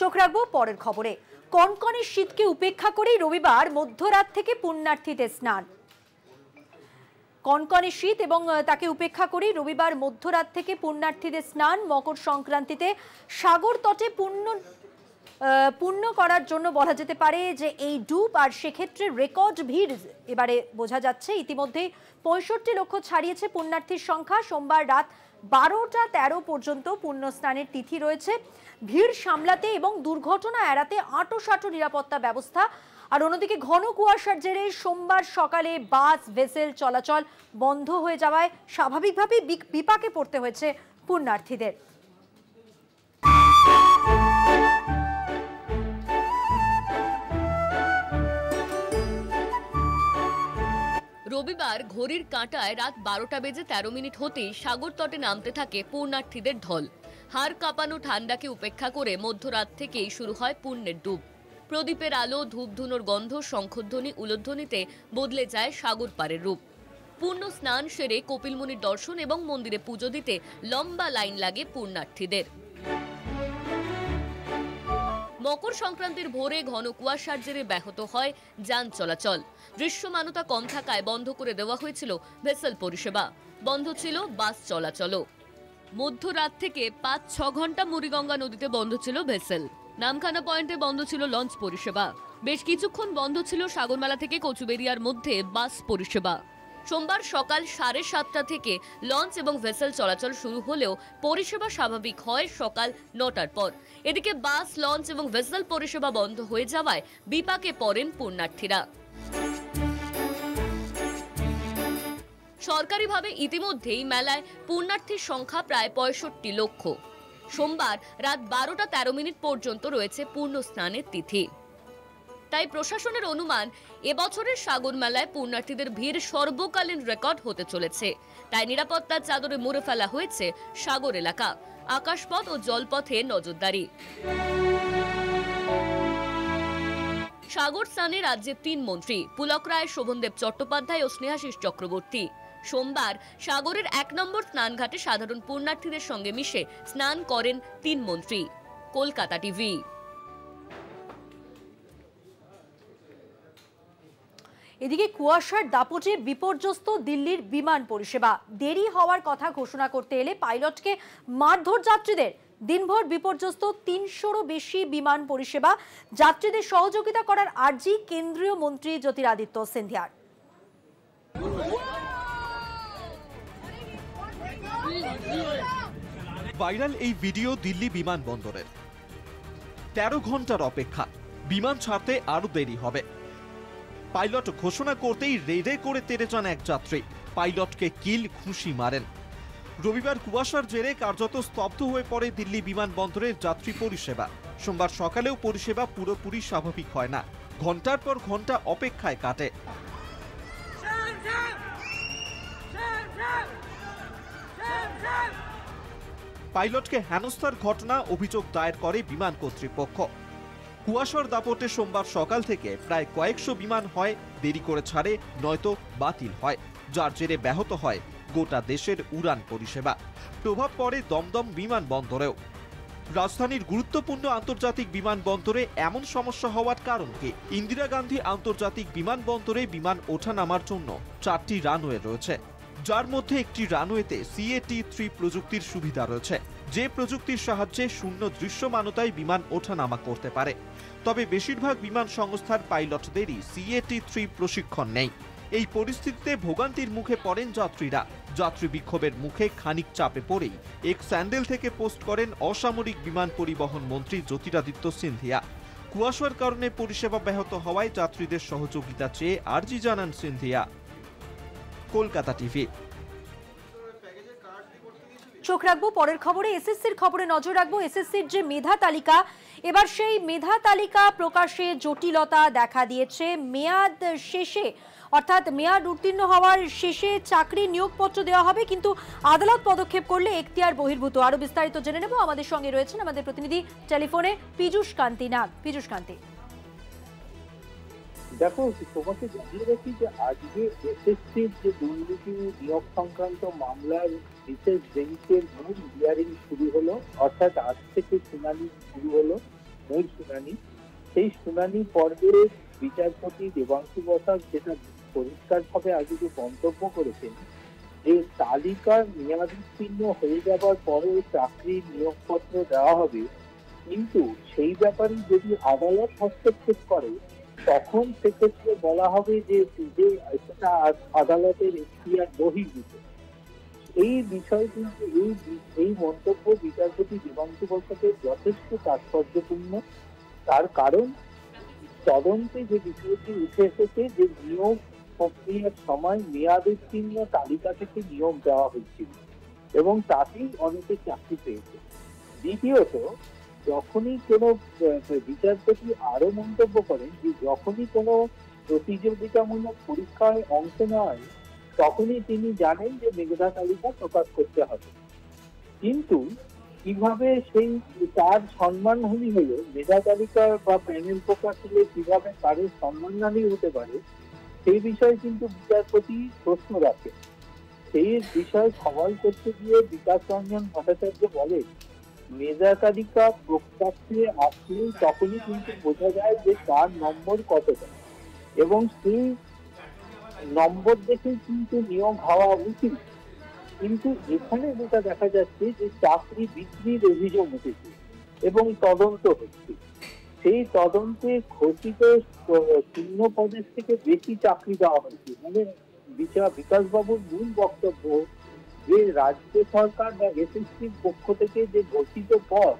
চোখ রাখবো পরের খবরে। কনকনে শীতকে উপেক্ষা করেই রবিবার মধ্যরাত থেকে পুণ্যার্থীদের স্নান। কনকনে শীত এবং তাকে উপেক্ষা করেই রবিবার মধ্যরাত থেকে পুণ্যার্থীদের স্নান। মকর সংক্রান্তিতে সাগর তটে পুণ্য করার জন্য বলা যেতে পারে যে এই ডুব, আর সেক্ষেত্রে রেকর্ড ভিড় এবারে বোঝা যাচ্ছে। ইতিমধ্যে 65 লক্ষ ছাড়িয়েছে পুণ্যার্থীর সংখ্যা। সোমবার রাত 12টা 13 পর্যন্ত পুণ্য স্নানের তিথি রয়েছে। ভিড় সামলাতে এবং দুর্ঘটনা এড়াতে আঁটোসাঁটো নিরাপত্তা ব্যবস্থা। আর অন্যদিকে ঘন কুয়াশার জেরে সোমবার সকালে বাস ভেসেল চলাচল বন্ধ হয়ে যাওয়ায় স্বাভাবিকভাবেই বিপাকে পড়তে হয়েছে পুণ্যার্থীদের। রবিবার ঘড়ির কাঁটায় রাত 12টা বেজে 13 মিনিট হতেই সাগর তটে নামতে থাকে পুণ্যার্থীদের ঢল। হাড় কাঁপানো ঠান্ডাকে উপেক্ষা করে মধ্যরাত থেকেই শুরু হয় পুণ্যের ডুব। প্রদীপের আলো, ধূপধুনোর গন্ধ, শঙ্খধ্বনি, উলধ্বনিতে বদলে যায় সাগর পাড়ের রূপ। পুণ্য স্নান সেরে কপিলমুনির দর্শন এবং মন্দিরে পুজো দিতে লম্বা লাইন লাগে পুণ্যার্থীদের। মকর সংক্রান্তির ভোরে ঘন কুয়াশার জেরে ব্যাহত হয় যান চলাচল। দৃশ্যমানতা কম থাকায় বন্ধ করে দেওয়া হয়েছিল ভেসেল পরিষেবা। বন্ধ ছিল বাস চলাচলও। মধ্যরাত থেকে 5-6 ঘন্টা মুড়িগঙ্গা নদীতে বন্ধ ছিল ভেসেল। নামখানা পয়েন্টে বন্ধ ছিল লঞ্চ পরিষেবা। বেশ কিছুক্ষণ বন্ধ ছিল সাগরমেলা থেকে কচুবেরিয়ার মধ্যে বাস পরিষেবা। সোমবার সকাল 7:30টা থেকে লঞ্চ এবং ভেসেল চলাচল শুরু হলেও পরিষেবা স্বাভাবিক হয় সকাল 9টার পর। এদিকে বাস, লঞ্চ এবং ভেসেল পরিষেবা বন্ধ হয়ে যাওয়ায় বিপাকে পড়েন পুণ্যার্থীরা। সরকারিভাবে ইতিমধ্যেই মেলায় পুণ্যার্থীর সংখ্যা প্রায় 65 লক্ষ। সোমবার রাত 12টা 13 মিনিট পর্যন্ত রয়েছে পূর্ণ স্নানের তিথি। তাই প্রশাসনের অনুমান এবছরের সাগর মেলায় পুণ্যার্থীদের ভিড় সর্বকালীন রেকর্ড হতে চলেছে। তাই নিরাপত্তার চাদরে মুড়ে ফেলা হয়েছে সাগর এলাকা। আকাশপথ ও জলপথে নজরদারি। সাগর স্নানে রাজ্যের 3 মন্ত্রী পুলক রায়, শোভনদেব চট্টোপাধ্যায় ও স্নেহাশিস চক্রবর্তী। সোমবার সাগরের 1 নম্বর স্নানঘাটে সাধারণ পুণ্যার্থীদের সঙ্গে মিশে স্নান করেন 3 মন্ত্রী। কলকাতা টিভি। এদিকে কুয়াশার দাপটে বিপর্যস্ত দিল্লির বিমান পরিষেবা। দেরি হওয়ার কথা ঘোষণা করতে এলে পাইলটকে মারধর যাত্রীদের। দিনভর বিপর্যস্ত 300রও বেশি বিমান পরিষেবা। যাত্রীদের সহযোগিতা করার আর্জি কেন্দ্রীয় মন্ত্রী জ্যোতিরাদিত্য সিন্ধিয়ার। ভাইরাল এই ভিডিও দিল্লি বিমানবন্দরের। 13 ঘন্টার অপেক্ষা, বিমান ছাড়তে আরো দেরি হবে। পাইলট ঘোষণা করতেই রেডে করে তেড়ে যান এক যাত্রী। পাইলটকে কিল ঘুষি মারেন। রবিবার কুয়াশার জেরে কার্যত স্তব্ধ হয়ে পড়ে দিল্লি বিমানবন্দরের যাত্রী পরিষেবা। সোমবার সকালেও পরিষেবা পুরোপুরি স্বাভাবিক হয় না। ঘন্টার পর ঘন্টা অপেক্ষায় কাটে। পাইলটকে হেনস্থার ঘটনা অভিযোগ দায়ের করে বিমান কর্তৃপক্ষ। কুয়াশার দাপটে সোমবার সকাল থেকে প্রায় কয়েকশো বিমান হয় দেরি করে ছাড়ে, নয়তো বাতিল হয়, যার জেরে ব্যাহত হয় গোটা দেশের উড়ান পরিষেবা। প্রভাব পড়ে দমদম বিমানবন্দরেও। রাজধানীর গুরুত্বপূর্ণ আন্তর্জাতিক বিমানবন্দরে এমন সমস্যা হওয়ার কারণ কি? ইন্দিরা গান্ধী আন্তর্জাতিক বিমানবন্দরে বিমান ওঠানামার জন্য 4টি রানওয়ে রয়েছে, যার মধ্যে একটি রানওয়েতে CAT-3 প্রযুক্তির সুবিধা রয়েছে, যে প্রযুক্তির সাহায্যে শূন্য দৃশ্যমানতায় বিমান ওঠানামা করতে পারে। তবে বেশিরভাগ বিমান সংস্থার পাইলটদেরই CAT-3 প্রশিক্ষণ নেই। এই পরিস্থিতিতে ভোগান্তির মুখে পড়েন যাত্রীরা। যাত্রী বিক্ষোভের মুখে খানিক চাপে পড়েই এক স্যান্ডেল থেকে পোস্ট করেন অসামরিক বিমান পরিবহন মন্ত্রী জ্যোতিরাদিত্য সিন্ধিয়া। কুয়াশার কারণে পরিষেবা ব্যাহত হওয়ায় যাত্রীদের সহযোগিতা চেয়ে আর্জি জানান সিন্ধিয়া। কলকাতা টিভি। চোখ রাখবো পরের খবরে, এসএসসির খবরে নজর রাখবো। এসএসসির যে মেধা তালিকা, এবার সেই মেধা তালিকা প্রকাশে জটিলতা দেখা দিয়েছে। মেয়াদ শেষে অর্থাৎ মেয়াদ উত্তীর্ণ হওয়ার শেষে চাকরি নিয়োগপত্র দেওয়া হবে, কিন্তু আদালত পদক্ষেপ করলে এখতিয়ার বহির্ভূত। আরো বিস্তারিত জেনে নেব, আমাদের সঙ্গে রয়েছেন আমাদের প্রতিনিধি টেলিফোনে পীযূষ কান্তি নাগ। পীযূষ কান্তি, দেখো তোমাকে জানিয়ে রাখি যে আজকে এসএসসির যে দুর্নীতি নিয়োগ সংক্রান্ত মামলার বিশেষ বেঞ্চের মূল হিয়ারিং শুরু হলো, অর্থাৎ আজ থেকে শুনানি শুরু হলো, মূল শুনানি। সেই শুনানি পর্বে বিচারপতি দেবাংশু বসাক যেটা পরিষ্কারভাবে আজকে মন্তব্য করেছেন যে তালিকার মেয়াদ উত্তীর্ণ হয়ে যাবার পরে চাকরির নিয়োগপত্র দেওয়া হবে, কিন্তু সেই ব্যাপারে যদি আদালত হস্তক্ষেপ করে তখন সেক্ষেত্রে বলা হবে যে সেটা আদালতের এখতিয়ার বহির্ভূত। এই বিষয় কিন্তু এই মন্তব্য বিচারপতি দেবাংশু বসাকের যথেষ্ট তাৎপর্যপূর্ণ। তার কারণ তদন্তে যে বিষয়টি উঠে এসেছে যে নিয়োগ প্রক্রিয়ার সময় মেয়াদ উত্তীর্ণ তালিকা থেকে নিয়োগ দেওয়া হয়েছিল এবং তাতেই অনেকে চাকরি পেয়েছে। দ্বিতীয়ত, যখনই কোনো বিচারপতি আরো মন্তব্য করেন যে যখনই কোনো প্রতিযোগিতামূলক পরীক্ষায় অংশ নেওয়া তখনই তিনি জানেন যে মেধা তালিকা প্রকাশ করতে হবে, কিন্তু কিভাবে সেই তার সম্মানহানি হলো, মেধা তালিকা বা প্যানেল প্রকাশ হলে কিভাবে কারোর সম্মানহানি হতে পারে সেই বিষয়ে কিন্তু বিচারপতি প্রশ্ন রাখে। সেই বিষয়ে সওয়াল করতে গিয়ে বিকাশ রঞ্জন ভট্টাচার্য বলে মেধা তালিকা প্রকাশ্যে আসলেই তখনই কিন্তু বোঝা যায় যে তার নম্বর কতটা, এবং সেই নম্বর দেখে কিন্তু নিয়োগ হওয়া উচিত। কিন্তু এখানে যেটা দেখা যাচ্ছে যে চাকরি বিক্রির অভিযোগ উঠেছে এবং তদন্ত হচ্ছে। সেই তদন্তে ঘোষিত শূন্য পদের থেকে বেশি চাকরি দেওয়া হয়েছে। মানে বিকাশবাবুর মূল বক্তব্য যে রাজ্য সরকার বা এসএসসির পক্ষ থেকে যে ঘোষিত পদ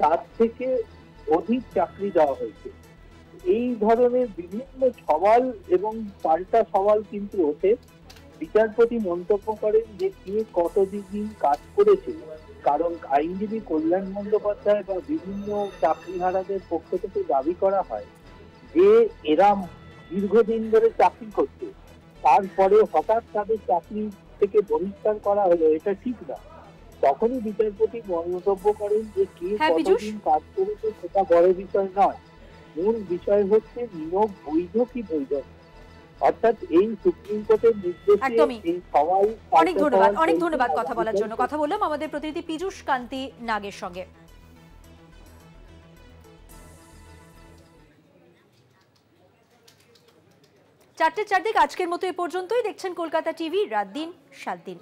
তার থেকে অধিক চাকরি দেওয়া হয়েছে। এই ধরনের বিভিন্ন সওয়াল এবং পাল্টা সওয়াল কিন্তু ওঠে। বিচারপতি মন্তব্য করেন যে কে কতদিন কাজ করেছে, কারণ আইনজীবী কল্যাণ বন্দ্যোপাধ্যায় বা বিভিন্ন চাকরিহারাদের পক্ষ থেকে দাবি করা হয় যে এরা দীর্ঘদিন ধরে চাকরি করছে, তারপরে হঠাৎ তাদের চাকরি থেকে বহিষ্কার করা হলো, এটা ঠিক না। তখনই বিচারপতি মন্তব্য করেন যে কে কতদিন কাজ করেছে সেটা বড় বিষয় নয়, মূল বিষয় হচ্ছে নিয়োগ বৈধ কি বৈধ। অর্থাৎ এই সুপ্রিম কোর্টের নির্দেশে এই সবাই অনেক ধন্যবাদ কথা বলার জন্য। কথা বললাম আমাদের প্রতিনিধি পীযূষ কান্তি নাগের সঙ্গে। চারটে চারদিক আজকের মতো এ পর্যন্তই। দেখছেন কলকাতা টিভি, রাত দিন 7 দিন।